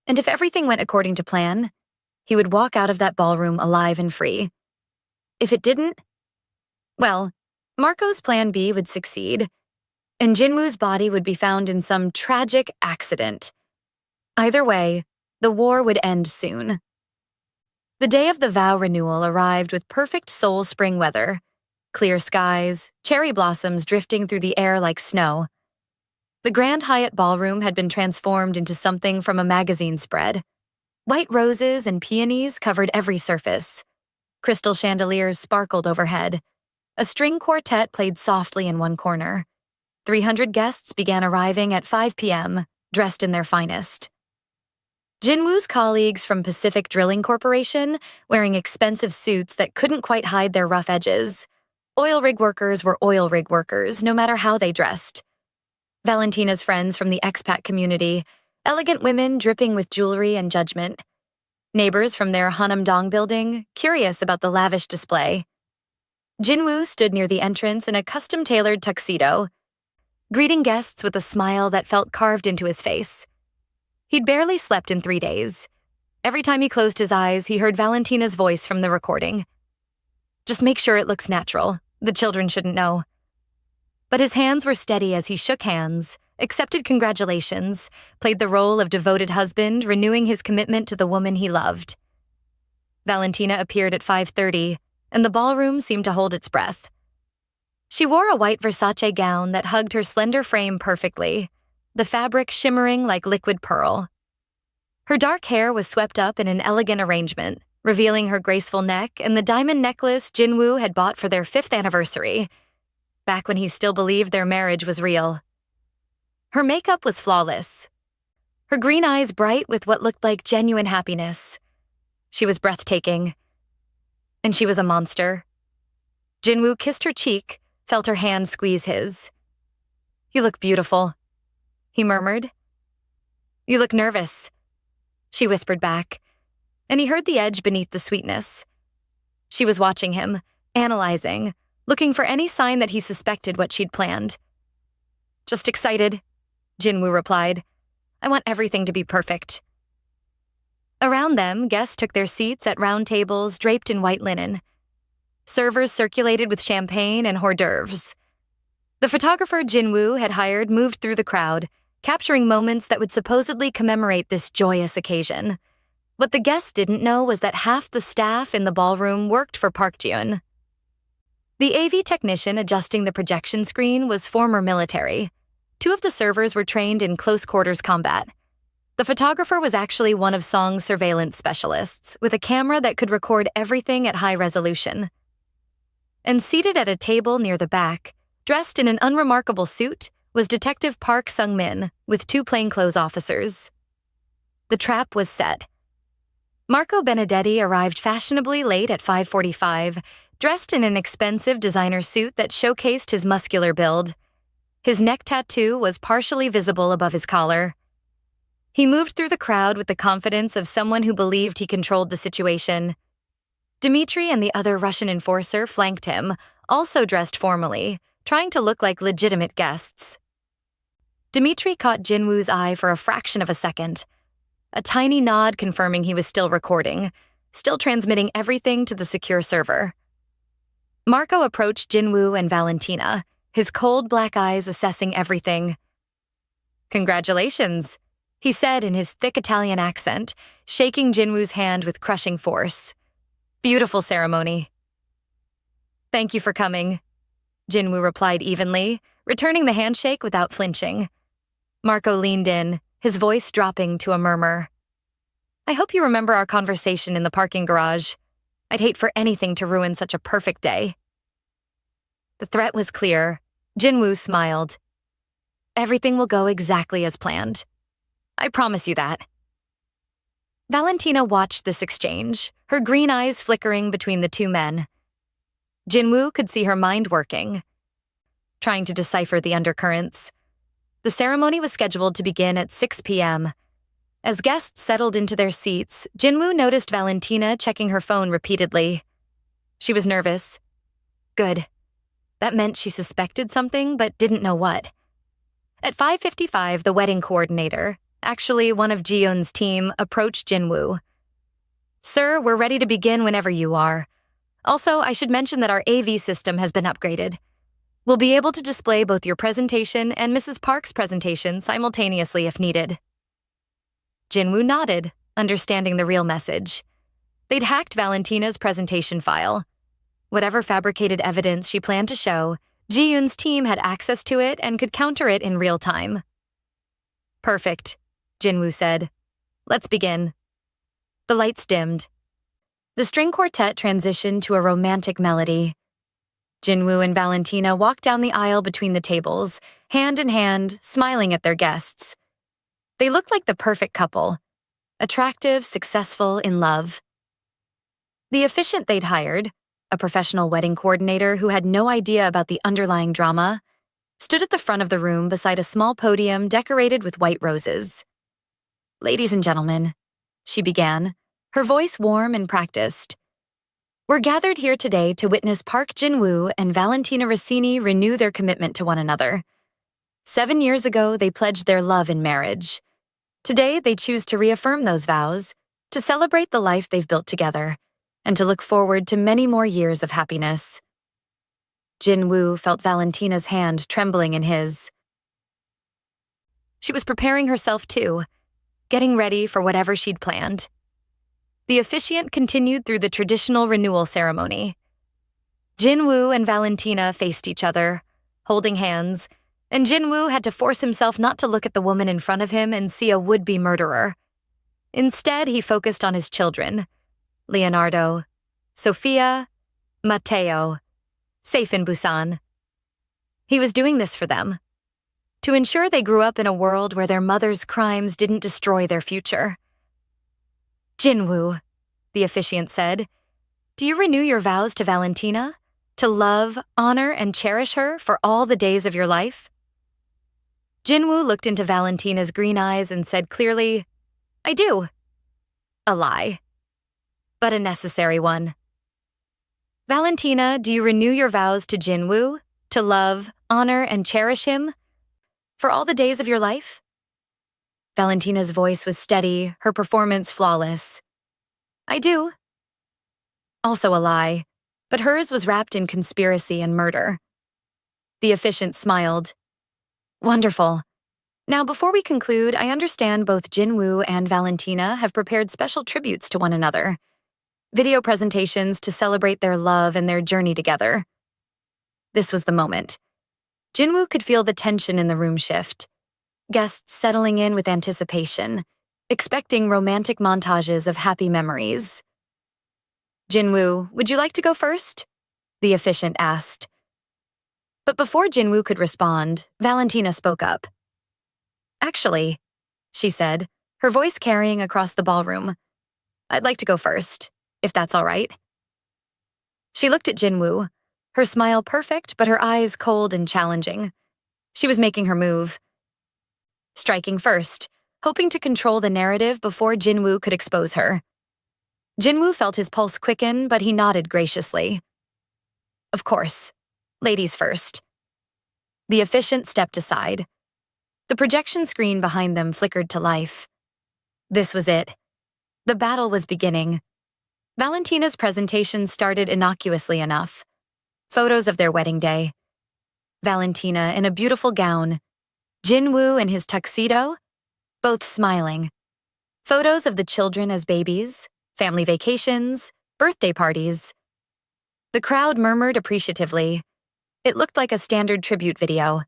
And if everything went according to plan, he would walk out of that ballroom alive and free. If it didn't, well, Marco's plan B would succeed, and Jin-woo's body would be found in some tragic accident. Either way, the war would end soon. The day of the vow renewal arrived with perfect Seoul spring weather, clear skies, cherry blossoms drifting through the air like snow. The Grand Hyatt ballroom had been transformed into something from a magazine spread. White roses and peonies covered every surface. Crystal chandeliers sparkled overhead. A string quartet played softly in one corner. 300 guests began arriving at 5 p.m., dressed in their finest. Jin-woo's colleagues from Pacific Drilling Corporation, wearing expensive suits that couldn't quite hide their rough edges. Oil rig workers were oil rig workers, no matter how they dressed. Valentina's friends from the expat community, elegant women dripping with jewelry and judgment. Neighbors from their Hanam-dong building, curious about the lavish display. Jin-woo stood near the entrance in a custom-tailored tuxedo, greeting guests with a smile that felt carved into his face. He'd barely slept in 3 days. Every time he closed his eyes, he heard Valentina's voice from the recording. Just make sure it looks natural. The children shouldn't know. But his hands were steady as he shook hands, accepted congratulations, played the role of devoted husband, renewing his commitment to the woman he loved. Valentina appeared at 5:30, and the ballroom seemed to hold its breath. She wore a white Versace gown that hugged her slender frame perfectly, the fabric shimmering like liquid pearl. Her dark hair was swept up in an elegant arrangement, revealing her graceful neck and the diamond necklace Jin-woo had bought for their 5th anniversary, back when he still believed their marriage was real. Her makeup was flawless, her green eyes bright with what looked like genuine happiness. She was breathtaking. And she was a monster. Jin-woo kissed her cheek, felt her hand squeeze his. You look beautiful, he murmured. You look nervous, she whispered back, and he heard the edge beneath the sweetness. She was watching him, analyzing, looking for any sign that he suspected what she'd planned. "Just excited," Jin-woo replied. "I want everything to be perfect." Around them, guests took their seats at round tables draped in white linen. Servers circulated with champagne and hors d'oeuvres. The photographer Jin-woo had hired moved through the crowd, capturing moments that would supposedly commemorate this joyous occasion. What the guests didn't know was that half the staff in the ballroom worked for Park Ji-eun. The AV technician adjusting the projection screen was former military. 2 of the servers were trained in close-quarters combat. The photographer was actually one of Song's surveillance specialists, with a camera that could record everything at high resolution. And seated at a table near the back, dressed in an unremarkable suit, was Detective Park Sung-min with 2 plainclothes officers. The trap was set. Marco Benedetti arrived fashionably late at 5:45, dressed in an expensive designer suit that showcased his muscular build. His neck tattoo was partially visible above his collar. He moved through the crowd with the confidence of someone who believed he controlled the situation. Dmitri and the other Russian enforcer flanked him, also dressed formally, trying to look like legitimate guests. Dmitri caught Jin-woo's eye for a fraction of a second. A tiny nod confirming he was still recording, still transmitting everything to the secure server. Marco approached Jin-woo and Valentina, his cold black eyes assessing everything. "Congratulations," he said in his thick Italian accent, shaking Jin-woo's hand with crushing force. "Beautiful ceremony." "Thank you for coming," Jin-woo replied evenly, returning the handshake without flinching. Marco leaned in, his voice dropping to a murmur. "I hope you remember our conversation in the parking garage. I'd hate for anything to ruin such a perfect day." The threat was clear. Jin-woo smiled. "Everything will go exactly as planned. I promise you that." Valentina watched this exchange, her green eyes flickering between the 2 men. Jin-woo could see her mind working, trying to decipher the undercurrents. The ceremony was scheduled to begin at 6 p.m. As guests settled into their seats, Jin-woo noticed Valentina checking her phone repeatedly. She was nervous. Good. That meant she suspected something but didn't know what. At 5:55, the wedding coordinator, actually one of Ji-eun's team, approached Jin-woo. "Sir, we're ready to begin whenever you are. Also, I should mention that our AV system has been upgraded. We'll be able to display both your presentation and Mrs. Park's presentation simultaneously if needed." Jin-woo nodded, understanding the real message. They'd hacked Valentina's presentation file. Whatever fabricated evidence she planned to show, Ji-eun's team had access to it and could counter it in real time. "Perfect," Jin-woo said. "Let's begin." The lights dimmed. The string quartet transitioned to a romantic melody. Jin-woo and Valentina walked down the aisle between the tables, hand in hand, smiling at their guests. They looked like the perfect couple, attractive, successful, in love. The officiant they'd hired, a professional wedding coordinator who had no idea about the underlying drama, stood at the front of the room beside a small podium decorated with white roses. "Ladies and gentlemen," she began, her voice warm and practiced. "We're gathered here today to witness Park Jin-woo and Valentina Rossini renew their commitment to one another. 7 years ago, they pledged their love in marriage. Today, they choose to reaffirm those vows, to celebrate the life they've built together, and to look forward to many more years of happiness." Jin-woo felt Valentina's hand trembling in his. She was preparing herself too, getting ready for whatever she'd planned. The officiant continued through the traditional renewal ceremony. Jin-woo and Valentina faced each other, holding hands, and Jin-woo had to force himself not to look at the woman in front of him and see a would-be murderer. Instead, he focused on his children, Leonardo, Sophia, Matteo, safe in Busan. He was doing this for them, to ensure they grew up in a world where their mother's crimes didn't destroy their future. "Jin-woo," the officiant said, "do you renew your vows to Valentina, to love, honor, and cherish her for all the days of your life?" Jin-woo looked into Valentina's green eyes and said clearly, "I do." A lie, but a necessary one. Valentina, do you renew your vows to Jin-woo, to love, honor, and cherish him for all the days of your life? Valentina's voice was steady, her performance flawless. I do. Also a lie, but hers was wrapped in conspiracy and murder. The officiant smiled. Wonderful. Now, before we conclude, I understand both Jin-woo and Valentina have prepared special tributes to one another. Video presentations to celebrate their love and their journey together. This was the moment. Jin-woo could feel the tension in the room shift. Guests settling in with anticipation, expecting romantic montages of happy memories. Jin-woo, would you like to go first? The officiant asked. But before Jin-woo could respond, Valentina spoke up. Actually, she said, her voice carrying across the ballroom, I'd like to go first, if that's all right. She looked at Jin-woo, her smile perfect but her eyes cold and challenging. She was making her move. Striking first, hoping to control the narrative before Jin-woo could expose her. Jin-woo felt his pulse quicken, but he nodded graciously. Of course. Ladies first. The officiant stepped aside. The projection screen behind them flickered to life. This was it. The battle was beginning. Valentina's presentation started innocuously enough. Photos of their wedding day. Valentina in a beautiful gown. Jin-woo in his tuxedo, both smiling. Photos of the children as babies, family vacations, birthday parties. The crowd murmured appreciatively. It looked like a standard tribute video.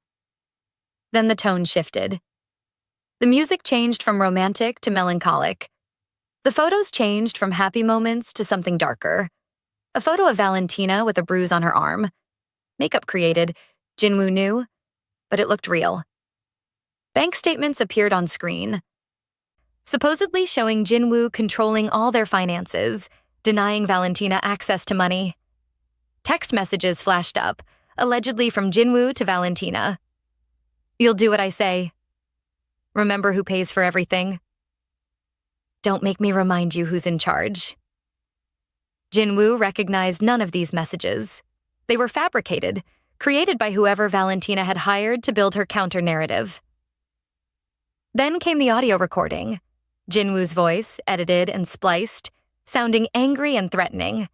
Then the tone shifted. The music changed from romantic to melancholic. The photos changed from happy moments to something darker. A photo of Valentina with a bruise on her arm. Makeup created, Jin-woo knew, but it looked real. Bank statements appeared on screen, supposedly showing Jin-woo controlling all their finances, denying Valentina access to money. Text messages flashed up, allegedly from Jin-woo to Valentina. You'll do what I say. Remember who pays for everything. Don't make me remind you who's in charge. Jin-woo recognized none of these messages. They were fabricated, created by whoever Valentina had hired to build her counter-narrative. Then came the audio recording. Jin-woo's voice, edited and spliced, sounding angry and threatening.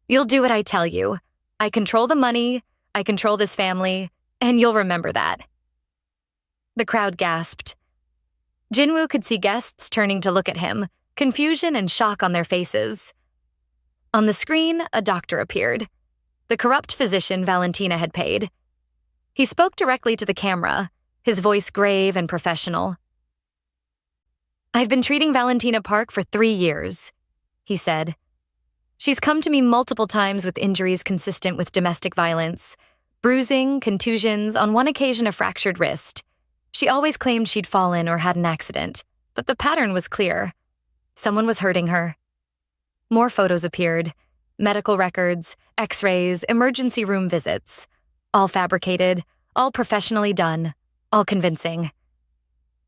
You'll do what I tell you. I control the money, I control this family, and you'll remember that. The crowd gasped. Jin-woo could see guests turning to look at him, confusion and shock on their faces. On the screen, a doctor appeared. The corrupt physician Valentina had paid. He spoke directly to the camera, his voice grave and professional. I've been treating Valentina Park for 3 years, he said. She's come to me multiple times with injuries consistent with domestic violence, bruising, contusions, on one occasion a fractured wrist. She always claimed she'd fallen or had an accident, but the pattern was clear. Someone was hurting her. More photos appeared. Medical records, x-rays, emergency room visits. All fabricated, all professionally done, all convincing.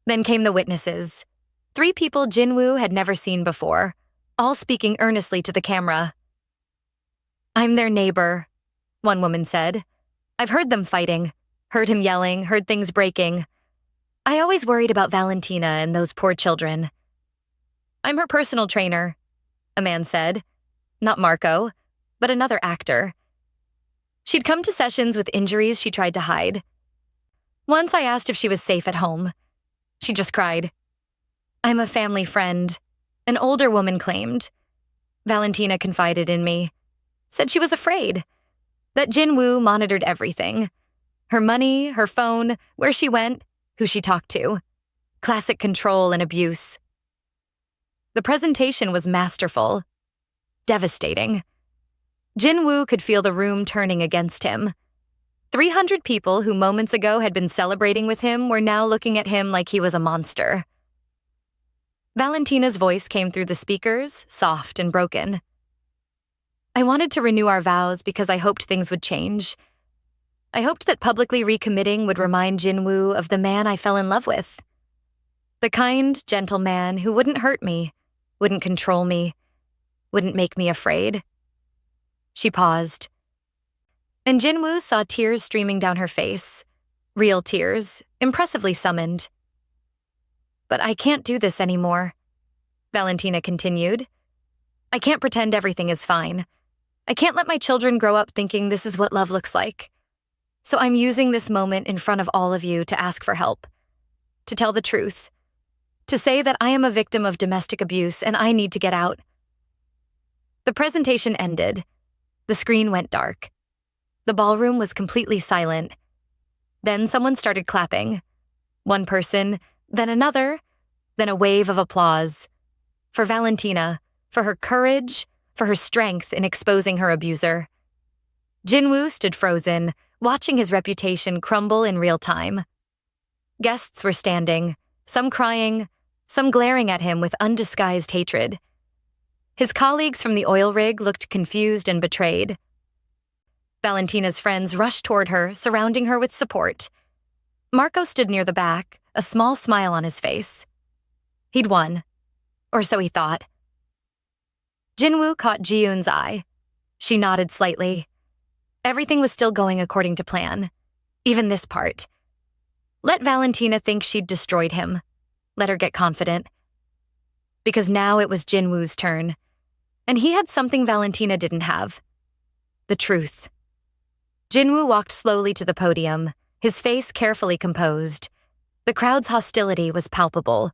Then came the witnesses. 3 people Jin-woo had never seen before, all speaking earnestly to the camera. I'm their neighbor, one woman said. I've heard them fighting, heard him yelling, heard things breaking. I always worried about Valentina and those poor children. I'm her personal trainer, a man said. Not Marco, but another actor. She'd come to sessions with injuries she tried to hide. Once I asked if she was safe at home. She just cried. I'm a family friend, an older woman claimed. Valentina confided in me. Said she was afraid. That Jin-woo monitored everything. Her money, her phone, where she went, who she talked to. Classic control and abuse. The presentation was masterful. Devastating. Jin-woo could feel the room turning against him. 300 people who moments ago had been celebrating with him were now looking at him like he was a monster. Valentina's voice came through the speakers, soft and broken. I wanted to renew our vows because I hoped things would change. I hoped that publicly recommitting would remind Jin-woo of the man I fell in love with. The kind, gentle man who wouldn't hurt me, wouldn't control me, wouldn't make me afraid. She paused, and Jin-woo saw tears streaming down her face. Real tears, impressively summoned. "But I can't do this anymore," Valentina continued. "I can't pretend everything is fine. I can't let my children grow up thinking this is what love looks like. So I'm using this moment in front of all of you to ask for help, to tell the truth, to say that I am a victim of domestic abuse and I need to get out." The presentation ended. The screen went dark. The ballroom was completely silent. Then someone started clapping. One person, then another, then a wave of applause. For Valentina, for her courage, for her strength in exposing her abuser. Jin-woo stood frozen, watching his reputation crumble in real time. Guests were standing, some crying, some glaring at him with undisguised hatred. His colleagues from the oil rig looked confused and betrayed. Valentina's friends rushed toward her, surrounding her with support. Marco stood near the back, a small smile on his face. He'd won. Or so he thought. Jin-woo caught Ji-yoon's eye. She nodded slightly. Everything was still going according to plan. Even this part. Let Valentina think she'd destroyed him. Let her get confident. Because now it was Jin-woo's turn. And he had something Valentina didn't have. The truth. Jin-woo walked slowly to the podium, his face carefully composed. The crowd's hostility was palpable.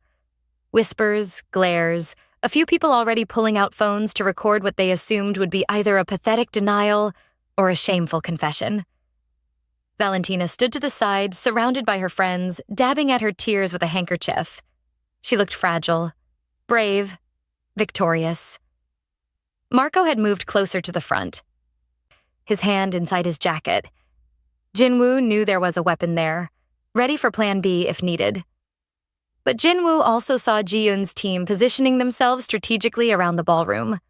Whispers, glares, a few people already pulling out phones to record what they assumed would be either a pathetic denial or a shameful confession. Valentina stood to the side, surrounded by her friends, dabbing at her tears with a handkerchief. She looked fragile, brave, victorious. Marco had moved closer to the front, his hand inside his jacket. Jin-woo knew there was a weapon there, ready for Plan B if needed. But Jin-woo also saw Ji-yoon's team positioning themselves strategically around the ballroom.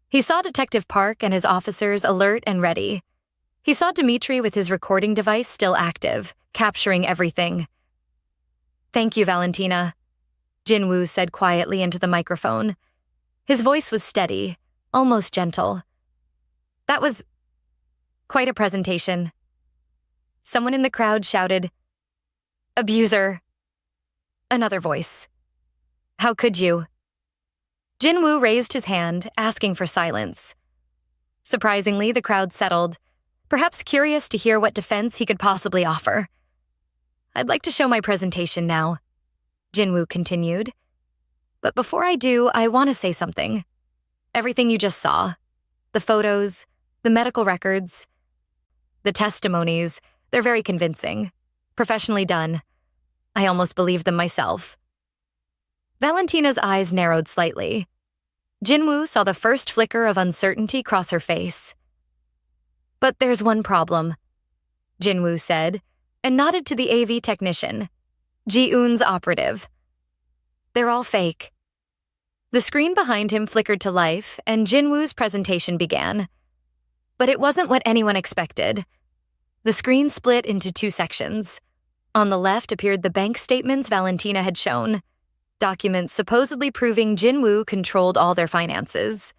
He saw Detective Park and his officers alert and ready. He saw Dmitri with his recording device still active, capturing everything. "Thank you, Valentina," Jin-woo said quietly into the microphone. His voice was steady, almost gentle. "That was quite a presentation." Someone in the crowd shouted, "Abuser." Another voice. "How could you?" Jin-woo raised his hand, asking for silence. Surprisingly, the crowd settled, perhaps curious to hear what defense he could possibly offer. "I'd like to show my presentation now," Jin-woo continued. "But before I do, I want to say something. Everything you just saw, the photos, the medical records, the testimonies, they're very convincing, professionally done. I almost believed them myself." Valentina's eyes narrowed slightly. Jin-woo saw the first flicker of uncertainty cross her face. "But there's one problem," Jin-woo said, and nodded to the AV technician, Ji-yoon's operative. "They're all fake." The screen behind him flickered to life, and Jin-woo's presentation began. But it wasn't what anyone expected. The screen split into two sections. On the left appeared the bank statements Valentina had shown, documents supposedly proving Jin-woo controlled all their finances.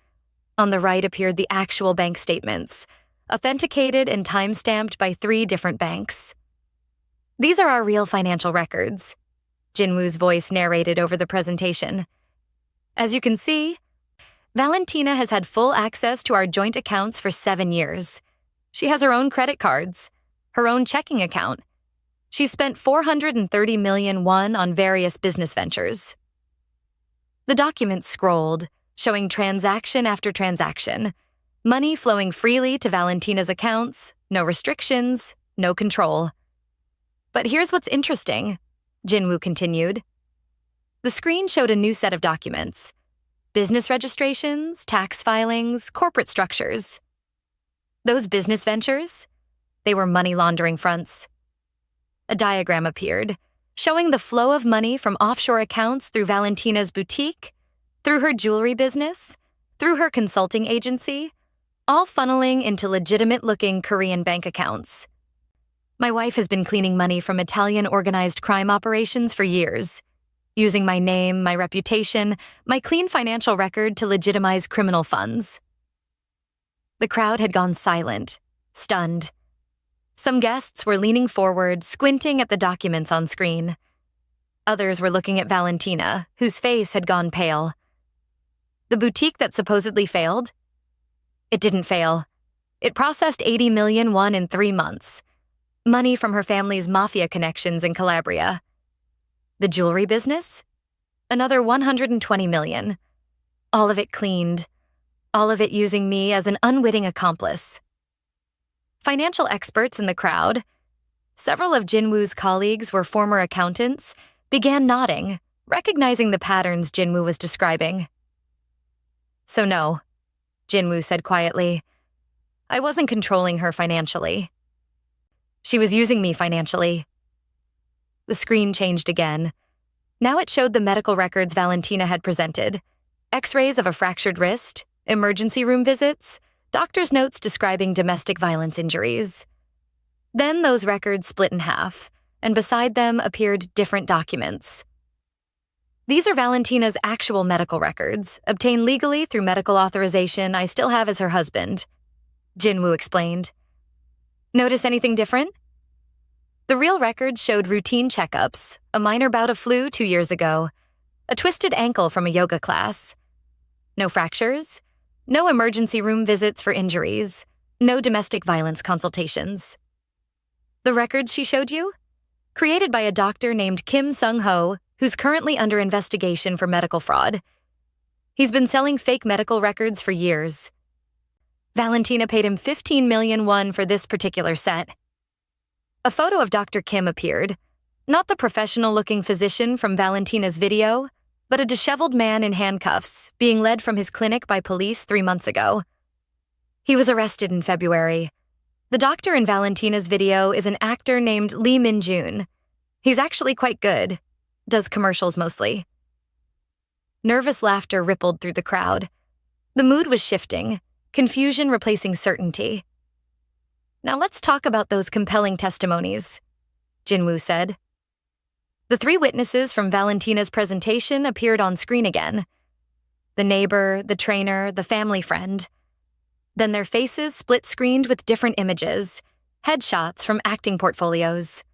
On the right appeared the actual bank statements, authenticated and time-stamped by 3 different banks. "These are our real financial records," Jin-woo's voice narrated over the presentation. "As you can see, Valentina has had full access to our joint accounts for 7 years. She has her own credit cards, her own checking account. She spent 430 million won on various business ventures." The documents scrolled, showing transaction after transaction, money flowing freely to Valentina's accounts, no restrictions, no control. "But here's what's interesting," Jin-woo continued. The screen showed a new set of documents: business registrations, tax filings, corporate structures. Those business ventures, they were money laundering fronts. A diagram appeared, showing the flow of money from offshore accounts through Valentina's boutique, through her jewelry business, through her consulting agency, all funneling into legitimate-looking Korean bank accounts. "My wife has been cleaning money from Italian organized crime operations for years, using my name, my reputation, my clean financial record to legitimize criminal funds." The crowd had gone silent, stunned. Some guests were leaning forward, squinting at the documents on screen. Others were looking at Valentina, whose face had gone pale. The boutique that supposedly failed? It didn't fail. It processed 80 million won in 3 months. Money from her family's mafia connections in Calabria. The jewelry business? Another 120 million. All of it cleaned. All of it using me as an unwitting accomplice. Financial experts in the crowd, several of Jin-woo's colleagues were former accountants, began nodding, recognizing the patterns Jin-woo was describing. So no, Jin-woo said quietly. I wasn't controlling her financially. She was using me financially. The screen changed again. Now it showed the medical records Valentina had presented. X-rays of a fractured wrist, emergency room visits, doctor's notes describing domestic violence injuries. Then those records split in half, and beside them appeared different documents. These are Valentina's actual medical records, obtained legally through medical authorization I still have as her husband, Jin-woo explained. Notice anything different? The real records showed routine checkups, a minor bout of flu 2 years ago, a twisted ankle from a yoga class. No fractures, no emergency room visits for injuries, no domestic violence consultations. The records she showed you? Created by a doctor named Kim Sung-ho, who's currently under investigation for medical fraud. He's been selling fake medical records for years. Valentina paid him 15 million won for this particular set. A photo of Dr. Kim appeared, not the professional-looking physician from Valentina's video, but a disheveled man in handcuffs being led from his clinic by police 3 months ago. He was arrested in February. The doctor in Valentina's video is an actor named Lee Min-jun. He's actually quite good. Does commercials mostly. Nervous laughter rippled through the crowd. The mood was shifting, confusion replacing certainty. Now let's talk about those compelling testimonies, Jin-woo said. The 3 witnesses from Valentina's presentation appeared on screen again. The neighbor, the trainer, the family friend. Then their faces split-screened with different images, headshots from acting portfolios.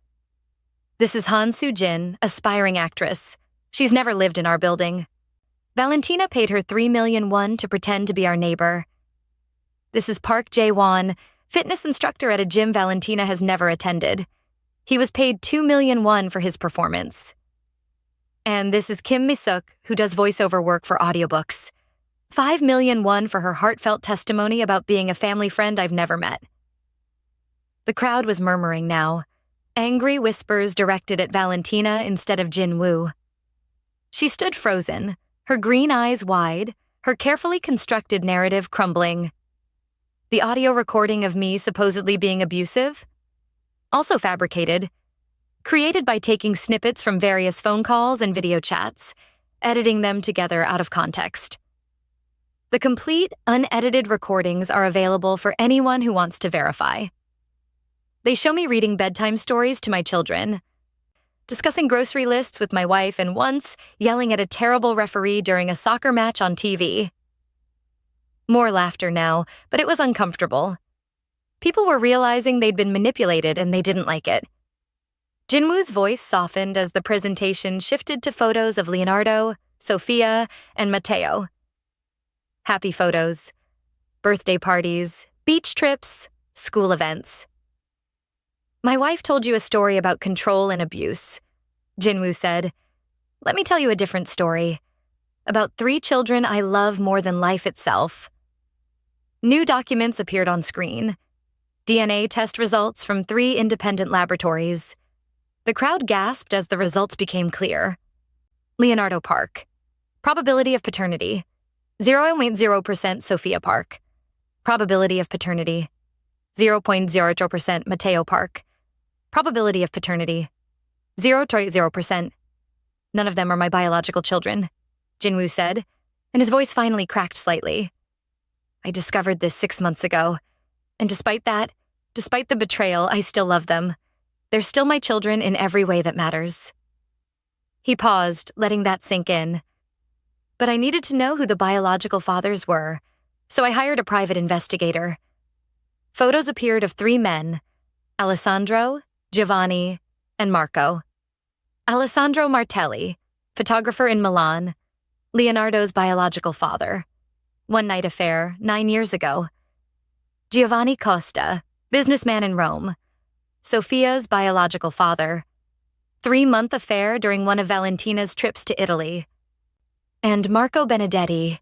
This is Han Soo-jin, aspiring actress. She's never lived in our building. Valentina paid her 3 million won to pretend to be our neighbor. This is Park Jae-won, fitness instructor at a gym Valentina has never attended. He was paid 2 million won for his performance. And this is Kim Mi-suk, who does voiceover work for audiobooks. 5 million won for her heartfelt testimony about being a family friend I've never met. The crowd was murmuring now, angry whispers directed at Valentina instead of Jin-woo. She stood frozen, her green eyes wide, her carefully constructed narrative crumbling. The audio recording of me supposedly being abusive? Also fabricated. Created by taking snippets from various phone calls and video chats, editing them together out of context. The complete, unedited recordings are available for anyone who wants to verify. They show me reading bedtime stories to my children, discussing grocery lists with my wife, and once yelling at a terrible referee during a soccer match on TV. More laughter now, but it was uncomfortable. People were realizing they'd been manipulated and they didn't like it. Jin-woo's voice softened as the presentation shifted to photos of Leonardo, Sofia, and Matteo. Happy photos, birthday parties, beach trips, school events. My wife told you a story about control and abuse, Jin-woo said. Let me tell you a different story. About 3 children I love more than life itself. New documents appeared on screen. DNA test results from 3 independent laboratories. The crowd gasped as the results became clear. Leonardo Park. Probability of paternity. 0.0% Sophia Park. Probability of paternity. 0.0% Matteo Park. Probability of paternity. 0.0%. None of them are my biological children, Jin-woo said, and his voice finally cracked slightly. I discovered this 6 months ago, and despite the betrayal, I still love them. They're still my children in every way that matters. He paused, letting that sink in. But I needed to know who the biological fathers were, So I hired a private investigator. Photos appeared of 3 men, Alessandro, Giovanni, and Marco. Alessandro Martelli, photographer in Milan, Leonardo's biological father. One-night affair 9 years ago. Giovanni Costa, businessman in Rome. Sophia's biological father. 3-month affair during one of Valentina's trips to Italy. And Marco Benedetti.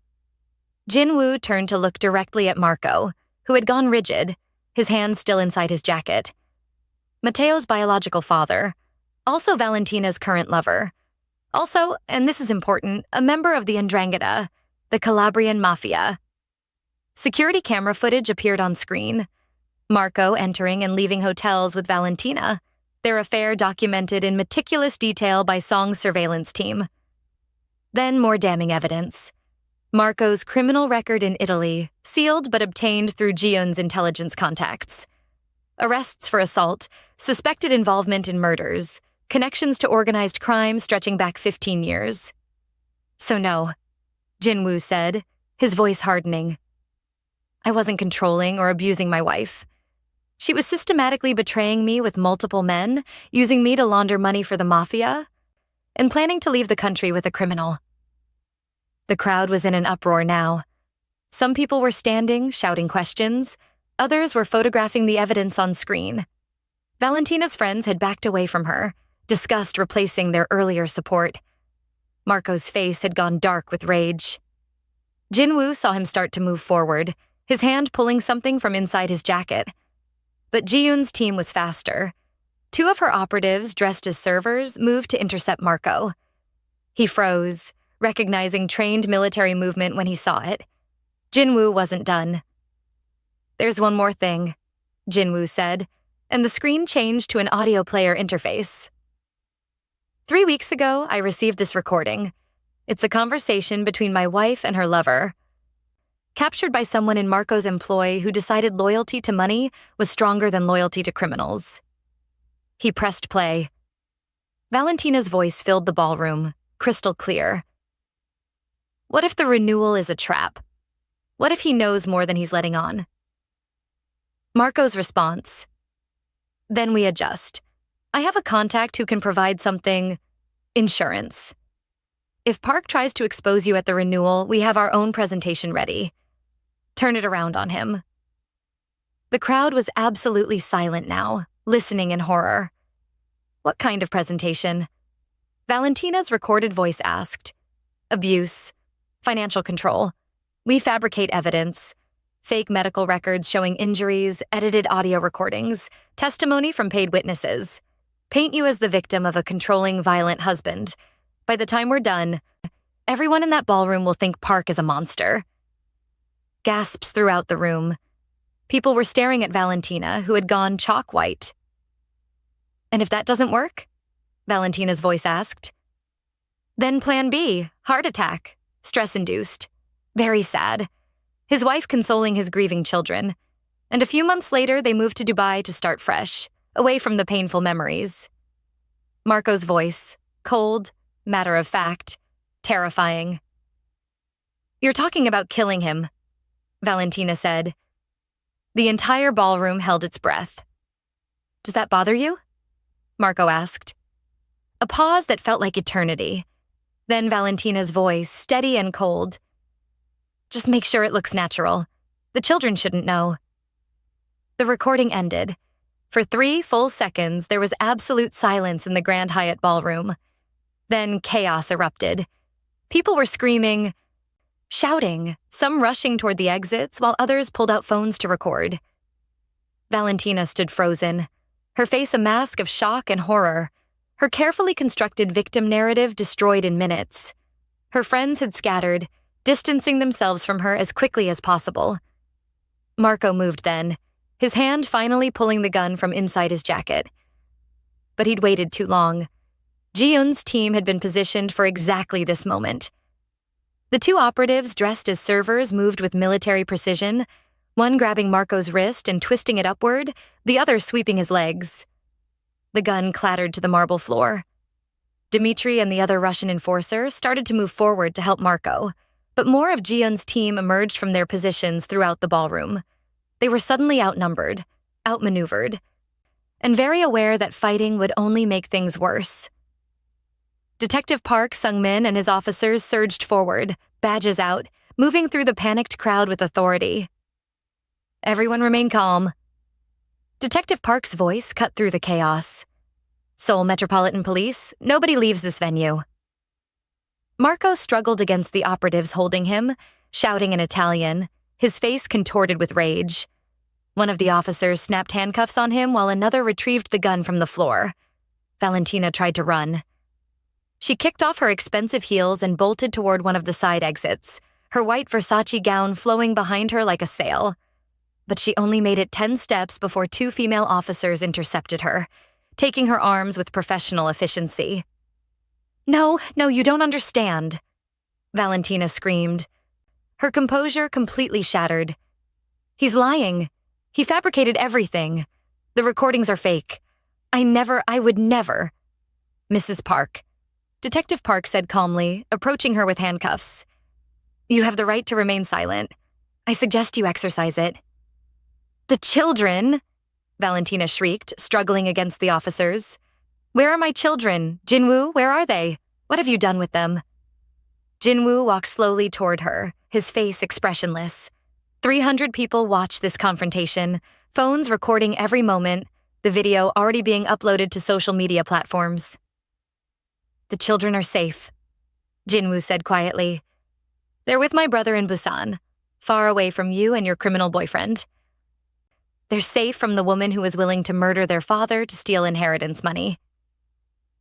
Jin-woo turned to look directly at Marco, who had gone rigid, his hands still inside his jacket. Matteo's biological father, also Valentina's current lover. Also, and this is important, a member of the 'Ndrangheta, the Calabrian mafia. Security camera footage appeared on screen. Marco entering and leaving hotels with Valentina, their affair documented in meticulous detail by Song's surveillance team. Then more damning evidence. Marco's criminal record in Italy, sealed but obtained through Ji-yoon's intelligence contacts. Arrests for assault, suspected involvement in murders, connections to organized crime stretching back 15 years. So no, Jin-woo said, his voice hardening. I wasn't controlling or abusing my wife. She was systematically betraying me with multiple men, using me to launder money for the mafia, and planning to leave the country with a criminal. The crowd was in an uproar now. Some people were standing, shouting questions. Others were photographing the evidence on screen. Valentina's friends had backed away from her, disgust replacing their earlier support. Marco's face had gone dark with rage. Jin-woo saw him start to move forward, his hand pulling something from inside his jacket. But Ji-yoon's team was faster. 2 of her operatives, dressed as servers, moved to intercept Marco. He froze, recognizing trained military movement when he saw it. Jin-woo wasn't done. There's one more thing, Jin-woo said, and the screen changed to an audio player interface. 3 weeks ago, I received this recording. It's a conversation between my wife and her lover. Captured by someone in Marco's employ who decided loyalty to money was stronger than loyalty to criminals. He pressed play. Valentina's voice filled the ballroom, crystal clear. What if the renewal is a trap? What if he knows more than he's letting on? Marco's response. Then we adjust. I have a contact who can provide something, insurance. If Park tries to expose you at the renewal, we have our own presentation ready. Turn it around on him. The crowd was absolutely silent now, listening in horror. What kind of presentation? Valentina's recorded voice asked. Abuse. Financial control. We fabricate evidence. Fake medical records showing injuries, edited audio recordings, testimony from paid witnesses. Paint you as the victim of a controlling, violent husband. By the time we're done, everyone in that ballroom will think Park is a monster. Gasps throughout the room. People were staring at Valentina, who had gone chalk white. And if that doesn't work? Valentina's voice asked. Then plan B, heart attack, stress-induced. Very sad. His wife consoling his grieving children. And a few months later, they moved to Dubai to start fresh, away from the painful memories. Marco's voice, cold, matter of fact, terrifying. You're talking about killing him, Valentina said. The entire ballroom held its breath. Does that bother you? Marco asked. A pause that felt like eternity. Then Valentina's voice, steady and cold. Just make sure it looks natural. The children shouldn't know. The recording ended. For 3 full seconds, there was absolute silence in the Grand Hyatt ballroom. Then chaos erupted. People were screaming, shouting, some rushing toward the exits while others pulled out phones to record. Valentina stood frozen, her face a mask of shock and horror, her carefully constructed victim narrative destroyed in minutes. Her friends had scattered, distancing themselves from her as quickly as possible. Marco moved then, his hand finally pulling the gun from inside his jacket. But he'd waited too long. Ji-yoon's team had been positioned for exactly this moment. The 2 operatives dressed as servers moved with military precision, one grabbing Marco's wrist and twisting it upward, the other sweeping his legs. The gun clattered to the marble floor. Dmitri and the other Russian enforcer started to move forward to help Marco. But more of Ji-eun's team emerged from their positions throughout the ballroom. They were suddenly outnumbered, outmaneuvered, and very aware that fighting would only make things worse. Detective Park Sung-min and his officers surged forward, badges out, moving through the panicked crowd with authority. "Everyone remain calm." Detective Park's voice cut through the chaos. "Seoul Metropolitan Police, nobody leaves this venue." Marco struggled against the operatives holding him, shouting in Italian, his face contorted with rage. One of the officers snapped handcuffs on him while another retrieved the gun from the floor. Valentina tried to run. She kicked off her expensive heels and bolted toward one of the side exits, her white Versace gown flowing behind her like a sail. But she only made it 10 steps before 2 female officers intercepted her, taking her arms with professional efficiency. No, you don't understand," Valentina screamed, her composure completely shattered. "He's lying. He fabricated everything. The recordings are fake. I would never." "Mrs. Park," Detective Park said calmly, approaching her with handcuffs. "You have the right to remain silent. I suggest you exercise it." "The children!" Valentina shrieked, struggling against the officers. "Where are my children? Jin-woo, where are they? What have you done with them?" Jin-woo walked slowly toward her, his face expressionless. 300 people watched this confrontation, phones recording every moment, the video already being uploaded to social media platforms. "The children are safe," Jin-woo said quietly. "They're with my brother in Busan, far away from you and your criminal boyfriend. They're safe from the woman who was willing to murder their father to steal inheritance money."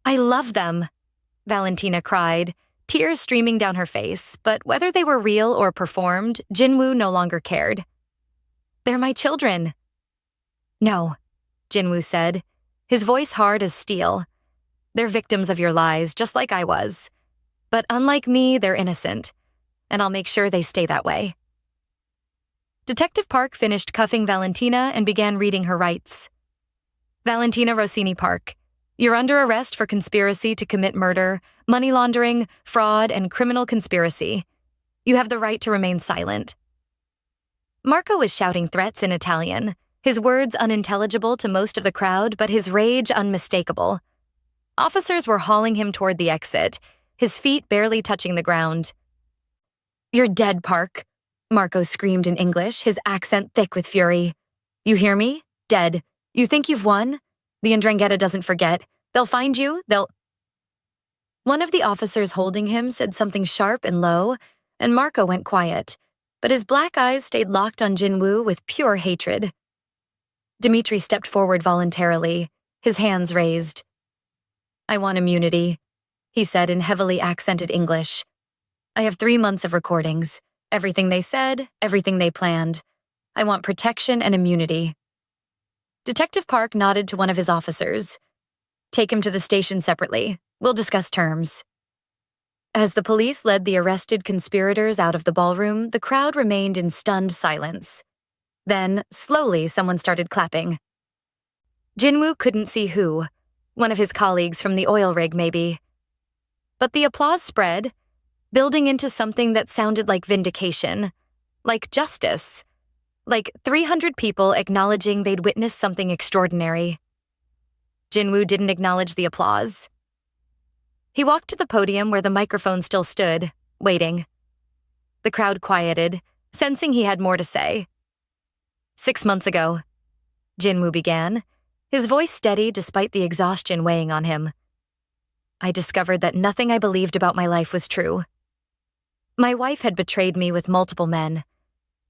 "I love them," Valentina cried, tears streaming down her face, but whether they were real or performed, Jin-woo no longer cared. "They're my children." "No," Jin-woo said, his voice hard as steel. "They're victims of your lies, just like I was. But unlike me, they're innocent, and I'll make sure they stay that way." Detective Park finished cuffing Valentina and began reading her rights. "Valentina Rossini Park, you're under arrest for conspiracy to commit murder, money laundering, fraud, and criminal conspiracy. You have the right to remain silent." Marco was shouting threats in Italian, his words unintelligible to most of the crowd, but his rage unmistakable. Officers were hauling him toward the exit, his feet barely touching the ground. "You're dead, Park," Marco screamed in English, his accent thick with fury. "You hear me? Dead. You think you've won? The Ndrangheta doesn't forget. They'll find you, One of the officers holding him said something sharp and low, and Marco went quiet, but his black eyes stayed locked on Jin-woo with pure hatred. Dmitri stepped forward voluntarily, his hands raised. "I want immunity," he said in heavily accented English. "I have 3 months of recordings. Everything they said, everything they planned. I want protection and immunity." Detective Park nodded to one of his officers. "Take him to the station separately. We'll discuss terms." As the police led the arrested conspirators out of the ballroom, the crowd remained in stunned silence. Then, slowly, someone started clapping. Jin-woo couldn't see who. One of his colleagues from the oil rig, maybe. But the applause spread, building into something that sounded like vindication, like justice, like 300 people acknowledging they'd witnessed something extraordinary. Jin-woo didn't acknowledge the applause. He walked to the podium where the microphone still stood, waiting. The crowd quieted, sensing he had more to say. 6 months ago, Jin-woo began, his voice steady despite the exhaustion weighing on him. I discovered that nothing I believed about my life was true. My wife had betrayed me with multiple men.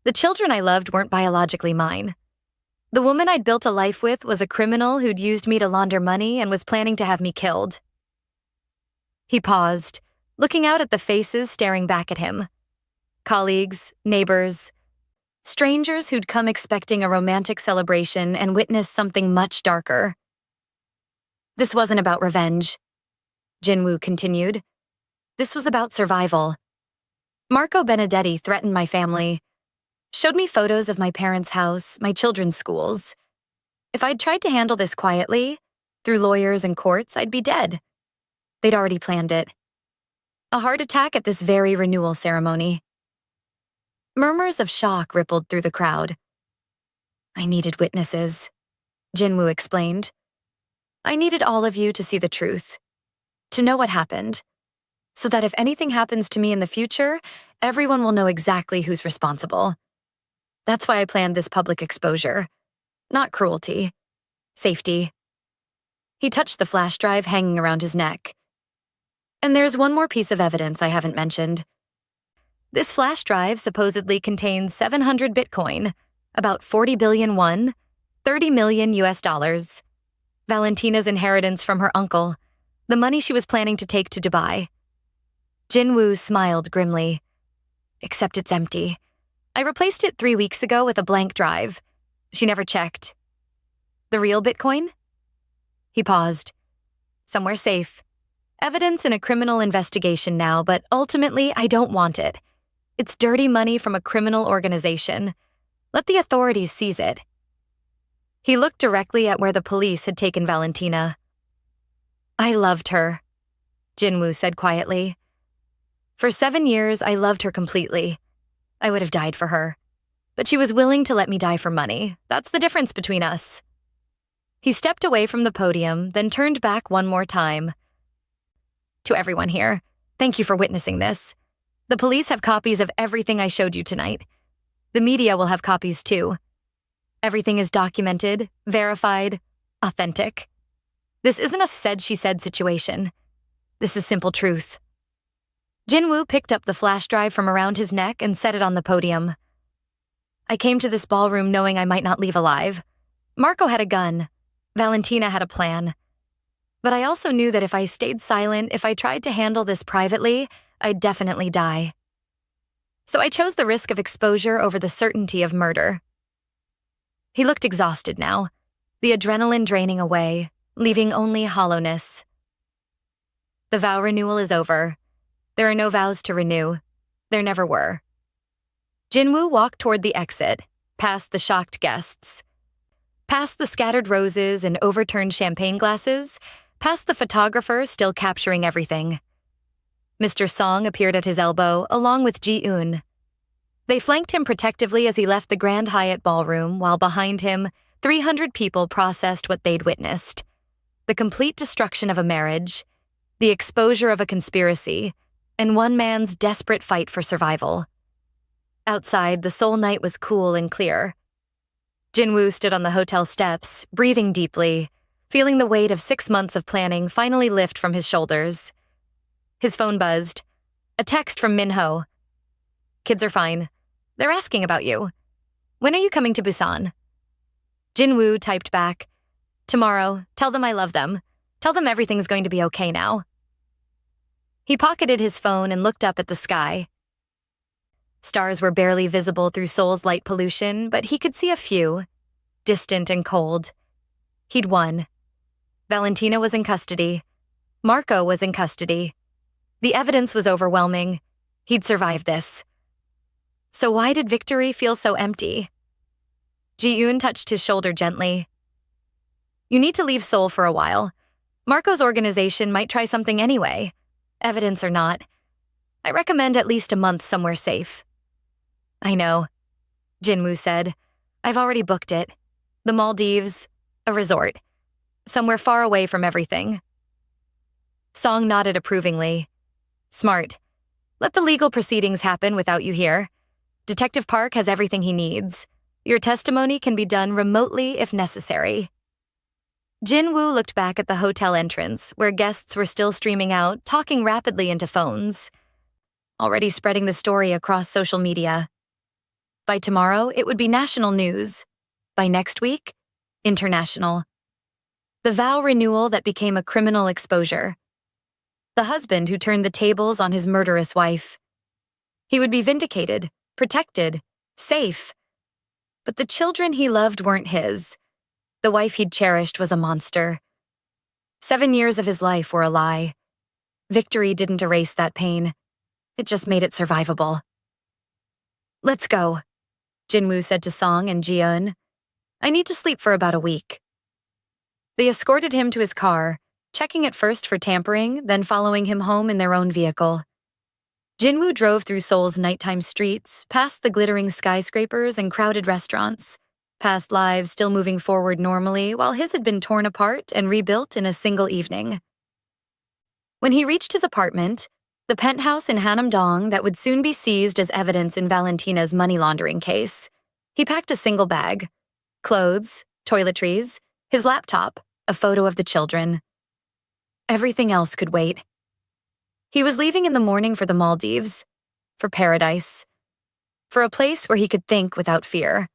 The children I loved weren't biologically mine. The woman I'd built a life with was a criminal who'd used me to launder money and was planning to have me killed. He paused, looking out at the faces staring back at him. Colleagues, neighbors, strangers who'd come expecting a romantic celebration and witnessed something much darker. This wasn't about revenge, Jin-woo continued. This was about survival. Marco Benedetti threatened my family, showed me photos of my parents' house, my children's schools. If I'd tried to handle this quietly, through lawyers and courts, I'd be dead. They'd already planned it. A heart attack at this very renewal ceremony. Murmurs of shock rippled through the crowd. I needed witnesses, Jin-woo explained. I needed all of you to see the truth, to know what happened, so that if anything happens to me in the future, everyone will know exactly who's responsible. That's why I planned this public exposure. Not cruelty. Safety. He touched the flash drive hanging around his neck. And there's one more piece of evidence I haven't mentioned. This flash drive supposedly contains 700 Bitcoin, about 40 billion won, 30 million US dollars. Valentina's inheritance from her uncle, the money she was planning to take to Dubai. Jin-woo smiled grimly. Except it's empty. I replaced it 3 weeks ago with a blank drive. She never checked. The real Bitcoin? He paused. Somewhere safe. Evidence in a criminal investigation now, but ultimately I don't want it. It's dirty money from a criminal organization. Let the authorities seize it. He looked directly at where the police had taken Valentina. I loved her, Jin-woo said quietly. For 7 years, I loved her completely. I would have died for her. But she was willing to let me die for money. That's the difference between us. He stepped away from the podium, then turned back one more time. To everyone here, thank you for witnessing this. The police have copies of everything I showed you tonight. The media will have copies too. Everything is documented, verified, authentic. This isn't a said-she-said situation. This is simple truth. Jin-woo picked up the flash drive from around his neck and set it on the podium. I came to this ballroom knowing I might not leave alive. Marco had a gun. Valentina had a plan. But I also knew that if I stayed silent, if I tried to handle this privately, I'd definitely die. So I chose the risk of exposure over the certainty of murder. He looked exhausted now, the adrenaline draining away, leaving only hollowness. The vow renewal is over. There are no vows to renew. There never were. Jin-woo walked toward the exit, past the shocked guests. Past the scattered roses and overturned champagne glasses, past the photographer still capturing everything. Mr. Song appeared at his elbow, along with Ji-eun. They flanked him protectively as he left the Grand Hyatt ballroom, while behind him, 300 people processed what they'd witnessed. The complete destruction of a marriage, the exposure of a conspiracy, and one man's desperate fight for survival. Outside, the Seoul night was cool and clear. Jin-woo stood on the hotel steps, breathing deeply, feeling the weight of 6 months of planning finally lift from his shoulders. His phone buzzed. A text from Minho. Kids are fine. They're asking about you. When are you coming to Busan? Jin-woo typed back, tomorrow, tell them I love them. Tell them everything's going to be okay now. He pocketed his phone and looked up at the sky. Stars were barely visible through Seoul's light pollution, but he could see a few, distant and cold. He'd won. Valentina was in custody. Marco was in custody. The evidence was overwhelming. He'd survived this. So why did victory feel so empty? Ji-eun touched his shoulder gently. You need to leave Seoul for a while. Marco's organization might try something anyway. Evidence or not. I recommend at least a month somewhere safe. I know, Jin-woo said. I've already booked it. The Maldives, a resort. Somewhere far away from everything. Song nodded approvingly. Smart. Let the legal proceedings happen without you here. Detective Park has everything he needs. Your testimony can be done remotely if necessary. Jin-woo looked back at the hotel entrance, where guests were still streaming out, talking rapidly into phones. Already spreading the story across social media. By tomorrow, it would be national news. By next week, international. The vow renewal that became a criminal exposure. The husband who turned the tables on his murderous wife. He would be vindicated, protected, safe. But the children he loved weren't his. The wife he'd cherished was a monster. 7 years of his life were a lie. Victory didn't erase that pain. It just made it survivable. Let's go, Jin-woo said to Song and Ji-eun. I need to sleep for about a week. They escorted him to his car, checking it first for tampering, then following him home in their own vehicle. Jin-woo drove through Seoul's nighttime streets, past the glittering skyscrapers and crowded restaurants, past lives still moving forward normally while his had been torn apart and rebuilt in a single evening. When he reached his apartment, the penthouse in Hanam-dong that would soon be seized as evidence in Valentina's money laundering case, he packed a single bag: clothes, toiletries, his laptop, a photo of the children. Everything else could wait. He was leaving in the morning for the Maldives, for paradise, for a place where he could think without fear,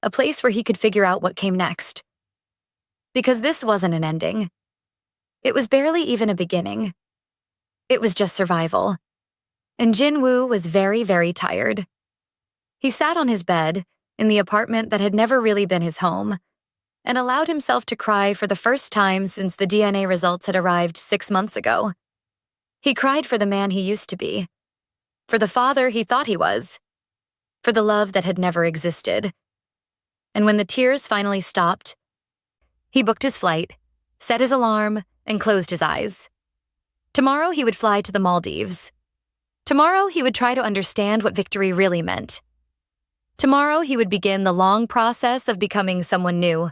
a place where he could figure out what came next. Because this wasn't an ending. It was barely even a beginning. It was just survival. And Jin-woo was very, very tired. He sat on his bed, in the apartment that had never really been his home, and allowed himself to cry for the first time since the DNA results had arrived 6 months ago. He cried for the man he used to be, for the father he thought he was, for the love that had never existed. And when the tears finally stopped, he booked his flight, set his alarm, and closed his eyes. Tomorrow he would fly to the Maldives. Tomorrow he would try to understand what victory really meant. Tomorrow he would begin the long process of becoming someone new.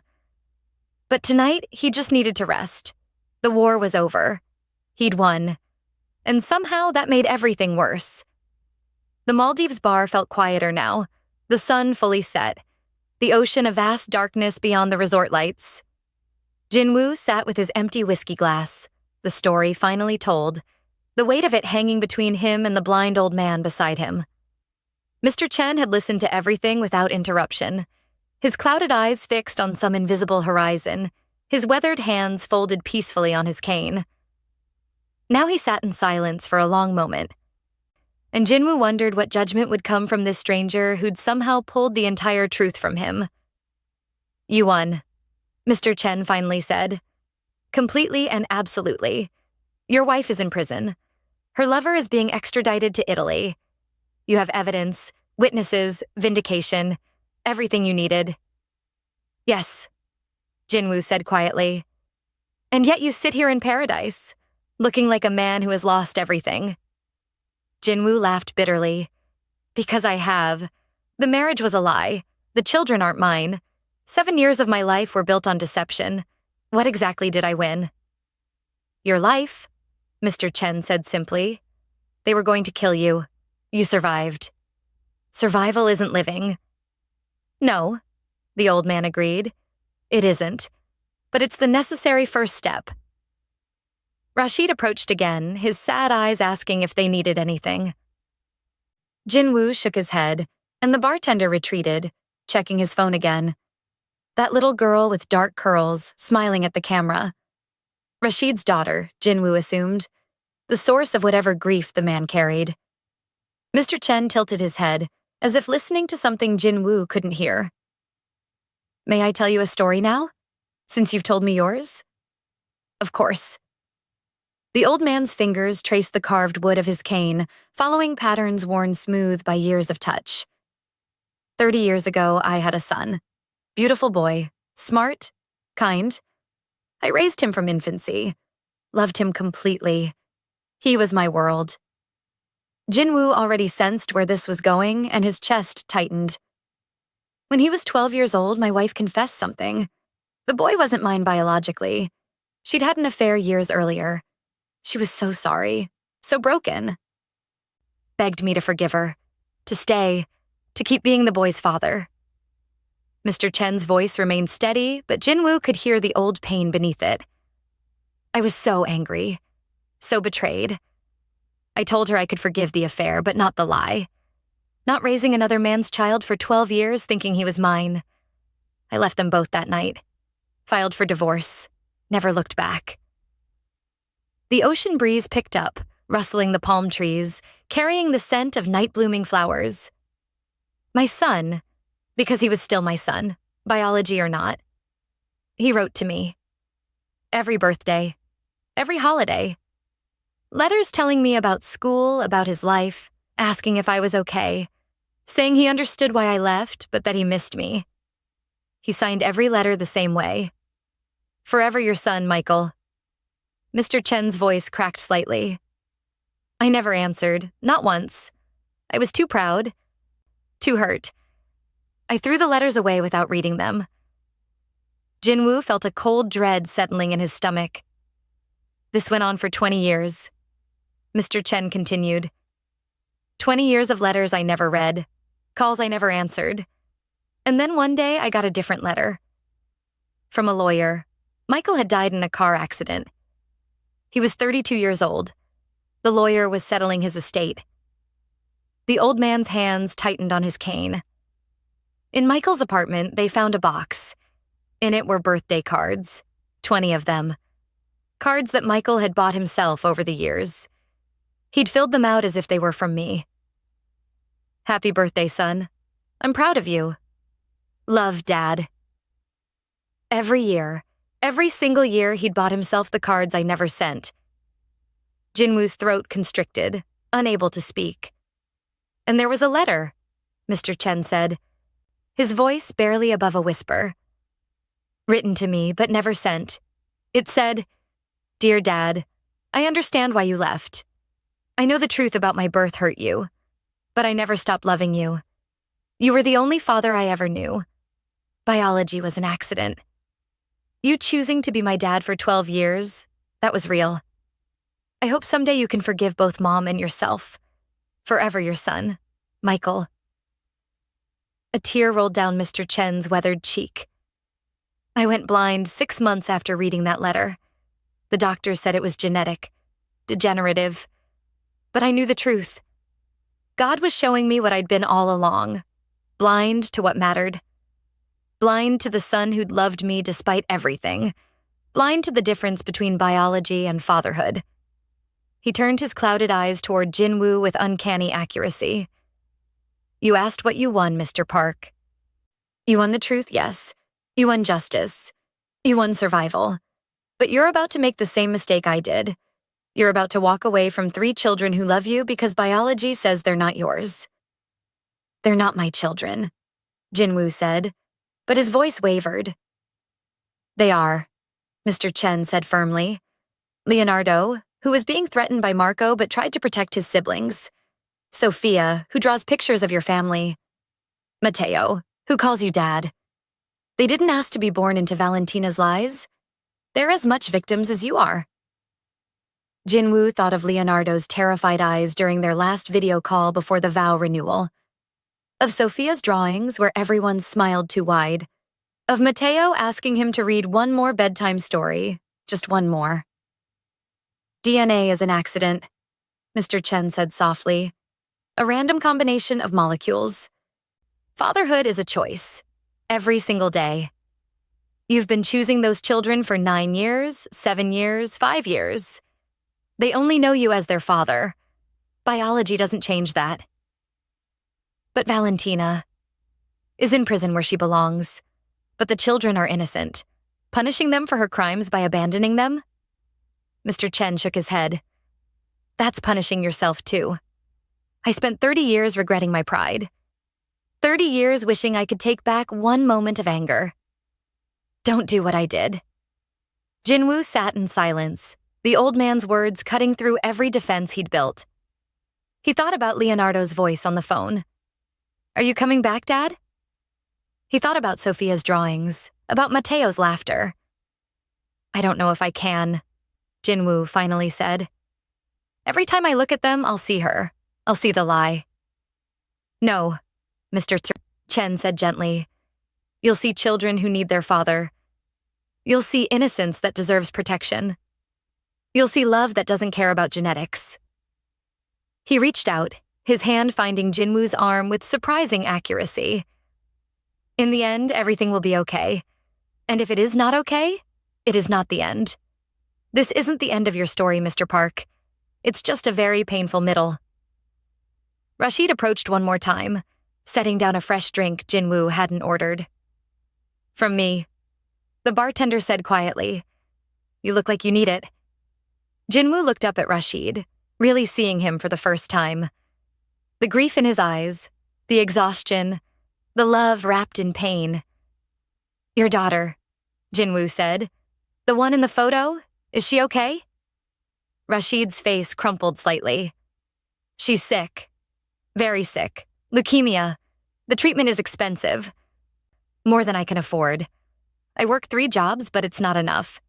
But tonight he just needed to rest. The war was over. He'd won. And somehow that made everything worse. The Maldives bar felt quieter now, the sun fully set, the ocean a vast darkness beyond the resort lights. Jin-woo sat with his empty whiskey glass, the story finally told, the weight of it hanging between him and the blind old man beside him. Mr. Chen had listened to everything without interruption, his clouded eyes fixed on some invisible horizon, his weathered hands folded peacefully on his cane. Now he sat in silence for a long moment, and Jin-woo wondered what judgment would come from this stranger who'd somehow pulled the entire truth from him. "You won," Mr. Chen finally said. "Completely and absolutely. Your wife is in prison. Her lover is being extradited to Italy. You have evidence, witnesses, vindication, everything you needed." "Yes," Jin-woo said quietly. "And yet you sit here in paradise, looking like a man who has lost everything." Jin-woo laughed bitterly. "Because I have. The marriage was a lie. The children aren't mine. 7 years of my life were built on deception. What exactly did I win?" "Your life," Mr. Chen said simply. "They were going to kill you. You survived. Survival isn't living." "No," the old man agreed. "It isn't. But it's the necessary first step." Rashid approached again, his sad eyes asking if they needed anything. Jin-woo shook his head, and the bartender retreated, checking his phone again. That little girl with dark curls, smiling at the camera. Rashid's daughter, Jin-woo assumed, the source of whatever grief the man carried. Mr. Chen tilted his head, as if listening to something Jin-woo couldn't hear. "May I tell you a story now, since you've told me yours?" "Of course." The old man's fingers traced the carved wood of his cane, following patterns worn smooth by years of touch. 30 years ago, I had a son. Beautiful boy, smart, kind. I raised him from infancy, loved him completely. He was my world. Jin-woo already sensed where this was going, and his chest tightened. When he was 12 years old, my wife confessed something. The boy wasn't mine biologically. She'd had an affair years earlier. She was so sorry, so broken. Begged me to forgive her, to stay, to keep being the boy's father. Mr. Chen's voice remained steady, but Jin-woo could hear the old pain beneath it. I was so angry, so betrayed. I told her I could forgive the affair, but not the lie. Not raising another man's child for 12 years thinking he was mine. I left them both that night. Filed for divorce. Never looked back. The ocean breeze picked up, rustling the palm trees, carrying the scent of night-blooming flowers. My son, because he was still my son, biology or not. He wrote to me. Every birthday. Every holiday. Letters telling me about school, about his life, asking if I was okay, saying he understood why I left, but that he missed me. He signed every letter the same way. Forever your son, Michael. Mr. Chen's voice cracked slightly. I never answered, not once. I was too proud, too hurt. I threw the letters away without reading them. Jin-woo felt a cold dread settling in his stomach. This went on for 20 years. Mr. Chen continued. 20 years of letters I never read, calls I never answered. And then one day I got a different letter. From a lawyer. Michael had died in a car accident. He was 32 years old. The lawyer was settling his estate. The old man's hands tightened on his cane. In Michael's apartment, they found a box. In it were birthday cards, 20 of them. Cards that Michael had bought himself over the years. He'd filled them out as if they were from me. Happy birthday, son. I'm proud of you. Love, Dad. Every year, every single year, he'd bought himself the cards I never sent. Jin-woo's throat constricted, unable to speak. And there was a letter, Mr. Chen said, his voice barely above a whisper. Written to me, but never sent. It said, Dear Dad, I understand why you left. I know the truth about my birth hurt you, but I never stopped loving you. You were the only father I ever knew. Biology was an accident. You choosing to be my dad for 12 years, that was real. I hope someday you can forgive both Mom and yourself. Forever your son, Michael. A tear rolled down Mr. Chen's weathered cheek. I went blind 6 months after reading that letter. The doctors said it was genetic, degenerative. But I knew the truth. God was showing me what I'd been all along, blind to what mattered. Blind to the son who'd loved me despite everything. Blind to the difference between biology and fatherhood. He turned his clouded eyes toward Jin-woo with uncanny accuracy. You asked what you won, Mr. Park. You won the truth, yes. You won justice. You won survival. But you're about to make the same mistake I did. You're about to walk away from 3 children who love you because biology says they're not yours. They're not my children, Jin-woo said, but his voice wavered. They are, Mr. Chen said firmly. Leonardo, who was being threatened by Marco but tried to protect his siblings. Sophia, who draws pictures of your family. Mateo, who calls you Dad. They didn't ask to be born into Valentina's lies. They're as much victims as you are. Jin-woo thought of Leonardo's terrified eyes during their last video call before the vow renewal. Of Sophia's drawings where everyone smiled too wide. Of Mateo asking him to read one more bedtime story, just one more. DNA is an accident, Mr. Chen said softly. A random combination of molecules. Fatherhood is a choice, every single day. You've been choosing those children for 9 years, 7 years, 5 years. They only know you as their father. Biology doesn't change that. But Valentina is in prison where she belongs. But the children are innocent. Punishing them for her crimes by abandoning them? Mr. Chen shook his head. That's punishing yourself too. I spent 30 years regretting my pride. 30 years wishing I could take back one moment of anger. Don't do what I did. Jin-woo sat in silence, the old man's words cutting through every defense he'd built. He thought about Leonardo's voice on the phone. Are you coming back, Dad? He thought about Sophia's drawings, about Mateo's laughter. I don't know if I can, Jin-woo finally said. Every time I look at them, I'll see her. I'll see the lie. No, Mr. Chen said gently. You'll see children who need their father. You'll see innocence that deserves protection. You'll see love that doesn't care about genetics. He reached out, his hand finding Jin-woo's arm with surprising accuracy. In the end, everything will be okay. And if it is not okay, it is not the end. This isn't the end of your story, Mr. Park. It's just a very painful middle. Rashid approached one more time, setting down a fresh drink Jin-woo hadn't ordered. From me, the bartender said quietly. You look like you need it. Jin-woo looked up at Rashid, really seeing him for the first time. The grief in his eyes, the exhaustion, the love wrapped in pain. Your daughter, Jin-woo said. The one in the photo, is she okay? Rashid's face crumpled slightly. She's sick. Very sick. Leukemia. The treatment is expensive. More than I can afford. I work 3 jobs, but it's not enough.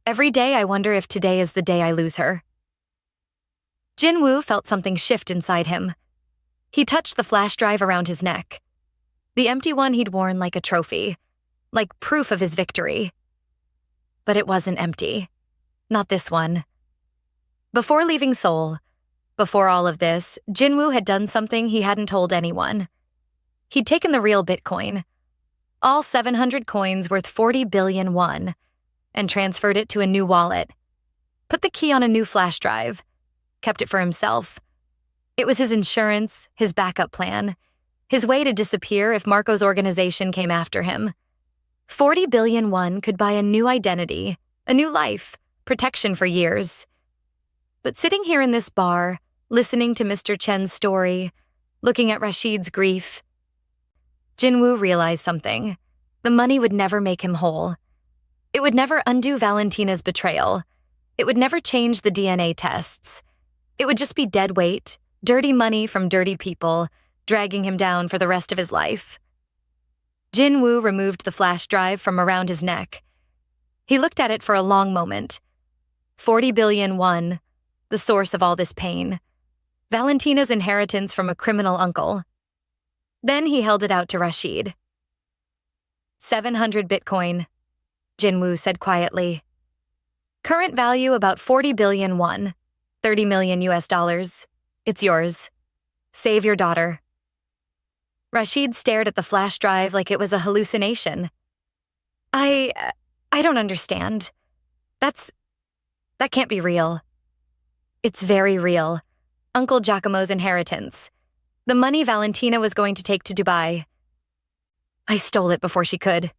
Every day I wonder if today is the day I lose her. Jin-woo felt something shift inside him. He touched the flash drive around his neck. The empty one he'd worn like a trophy, like proof of his victory. But it wasn't empty. Not this one. Before leaving Seoul, before all of this, Jin-woo had done something he hadn't told anyone. He'd taken the real Bitcoin, all 700 coins worth 40 billion won, and transferred it to a new wallet. Put the key on a new flash drive. Kept it for himself. It was his insurance, his backup plan, his way to disappear if Marco's organization came after him. 40 billion won could buy a new identity, a new life, protection for years. But sitting here in this bar, listening to Mr. Chen's story, looking at Rashid's grief, Jin-woo realized something. The money would never make him whole. It would never undo Valentina's betrayal. It would never change the DNA tests. It would just be dead weight, dirty money from dirty people, dragging him down for the rest of his life. Jin-woo removed the flash drive from around his neck. He looked at it for a long moment. 40 billion won, the source of all this pain. Valentina's inheritance from a criminal uncle. Then he held it out to Rashid. 700 Bitcoin, Jin-woo said quietly. Current value about 40 billion won, 30 million US dollars. It's yours. Save your daughter. Rashid stared at the flash drive like it was a hallucination. I don't understand. That can't be real. It's very real. Uncle Giacomo's inheritance. The money Valentina was going to take to Dubai. I stole it before she could.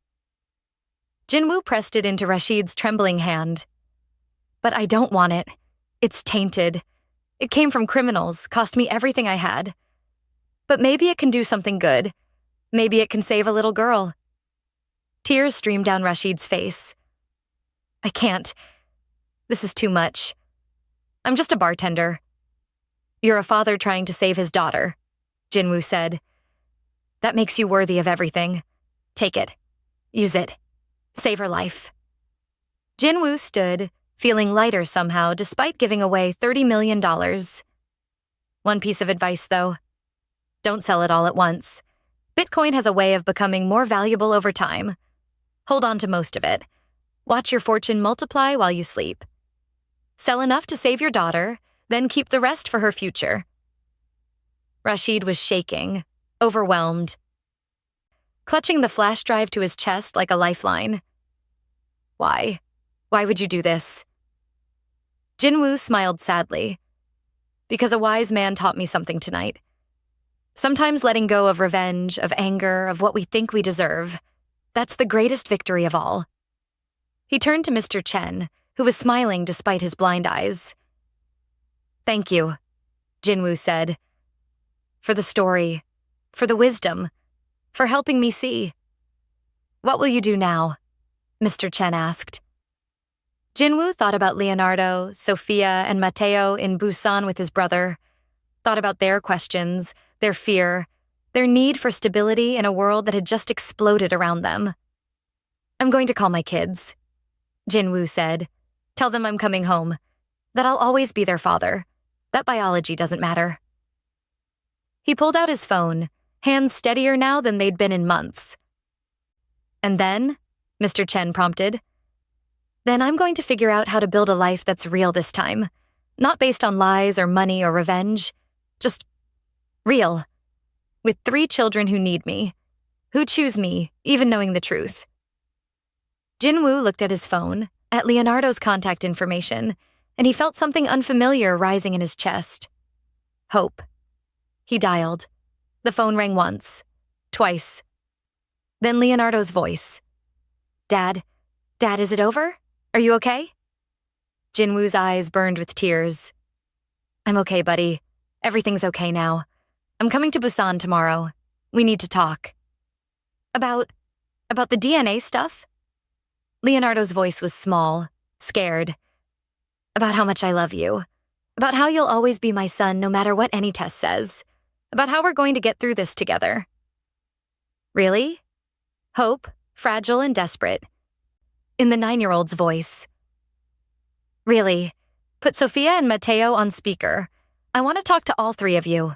Jin-woo pressed it into Rashid's trembling hand. But I don't want it. It's tainted. It came from criminals, cost me everything I had. But maybe it can do something good. Maybe it can save a little girl. Tears streamed down Rashid's face. I can't. This is too much. I'm just a bartender. You're a father trying to save his daughter, Jin-woo said. That makes you worthy of everything. Take it. Use it. Save her life. Jin-woo stood, feeling lighter somehow despite giving away $30 million. One piece of advice, though. Don't sell it all at once. Bitcoin has a way of becoming more valuable over time. Hold on to most of it. Watch your fortune multiply while you sleep. Sell enough to save your daughter, then keep the rest for her future. Rashid was shaking, overwhelmed, clutching the flash drive to his chest like a lifeline. Why? Why would you do this? Jin-woo smiled sadly. Because a wise man taught me something tonight. Sometimes letting go of revenge, of anger, of what we think we deserve, that's the greatest victory of all. He turned to Mr. Chen, who was smiling despite his blind eyes. Thank you, Jin-woo said. For the story, for the wisdom, for helping me see. What will you do now? Mr. Chen asked. Jin-woo thought about Leonardo, Sophia, and Mateo in Busan with his brother, thought about their questions, their fear, their need for stability in a world that had just exploded around them. I'm going to call my kids, Jin-woo said. Tell them I'm coming home, that I'll always be their father, that biology doesn't matter. He pulled out his phone, hands steadier now than they'd been in months. And then, Mr. Chen prompted, then I'm going to figure out how to build a life that's real this time, not based on lies or money or revenge, just real, with 3 children who need me, who choose me, even knowing the truth. Jin-woo looked at his phone, at Leonardo's contact information, and he felt something unfamiliar rising in his chest. Hope. He dialed. The phone rang once, twice. Then Leonardo's voice. Dad, is it over? Are you okay? Jin-woo's eyes burned with tears. I'm okay, buddy. Everything's okay now. I'm coming to Busan tomorrow. We need to talk. About the DNA stuff? Leonardo's voice was small, scared. About how much I love you. About how you'll always be my son no matter what any test says. About how we're going to get through this together. Really? Hope, fragile and desperate. In the 9-year-old's voice. Really? Put Sophia and Mateo on speaker. I want to talk to all three of you.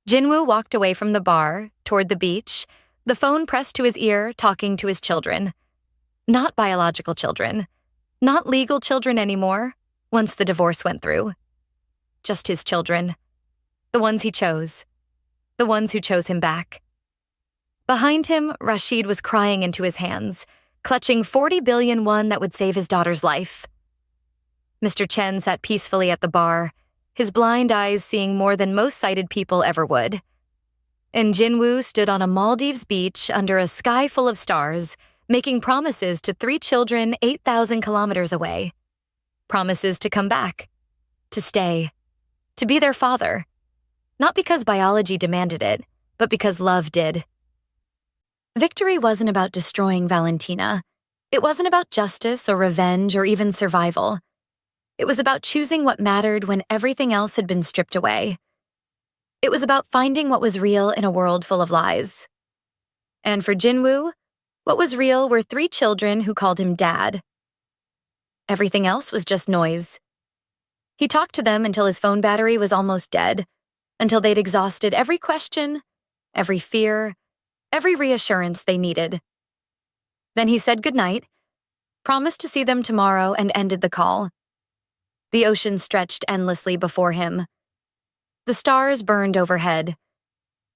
Jin-woo walked away from the bar, toward the beach, the phone pressed to his ear, talking to his children. Not biological children. Not legal children anymore, once the divorce went through. Just his children. The ones he chose. The ones who chose him back. Behind him, Rashid was crying into his hands, clutching 40 billion won that would save his daughter's life. Mr. Chen sat peacefully at the bar, his blind eyes seeing more than most sighted people ever would. And Jin-woo stood on a Maldives beach under a sky full of stars, making promises to 3 children 8,000 kilometers away. Promises to come back, to stay, to be their father. Not because biology demanded it, but because love did. Victory wasn't about destroying Valentina. It wasn't about justice or revenge or even survival. It was about choosing what mattered when everything else had been stripped away. It was about finding what was real in a world full of lies. And for Jin-woo, what was real were 3 children who called him Dad. Everything else was just noise. He talked to them until his phone battery was almost dead, until they'd exhausted every question, every fear, every reassurance they needed. Then he said goodnight, promised to see them tomorrow, and ended the call. The ocean stretched endlessly before him. The stars burned overhead.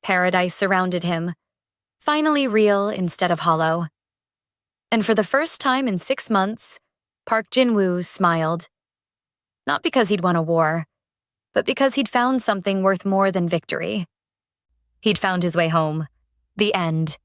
Paradise surrounded him, finally real instead of hollow. And for the first time in 6 months, Park Jin-woo smiled. Not because he'd won a war, but because he'd found something worth more than victory. He'd found his way home. The end.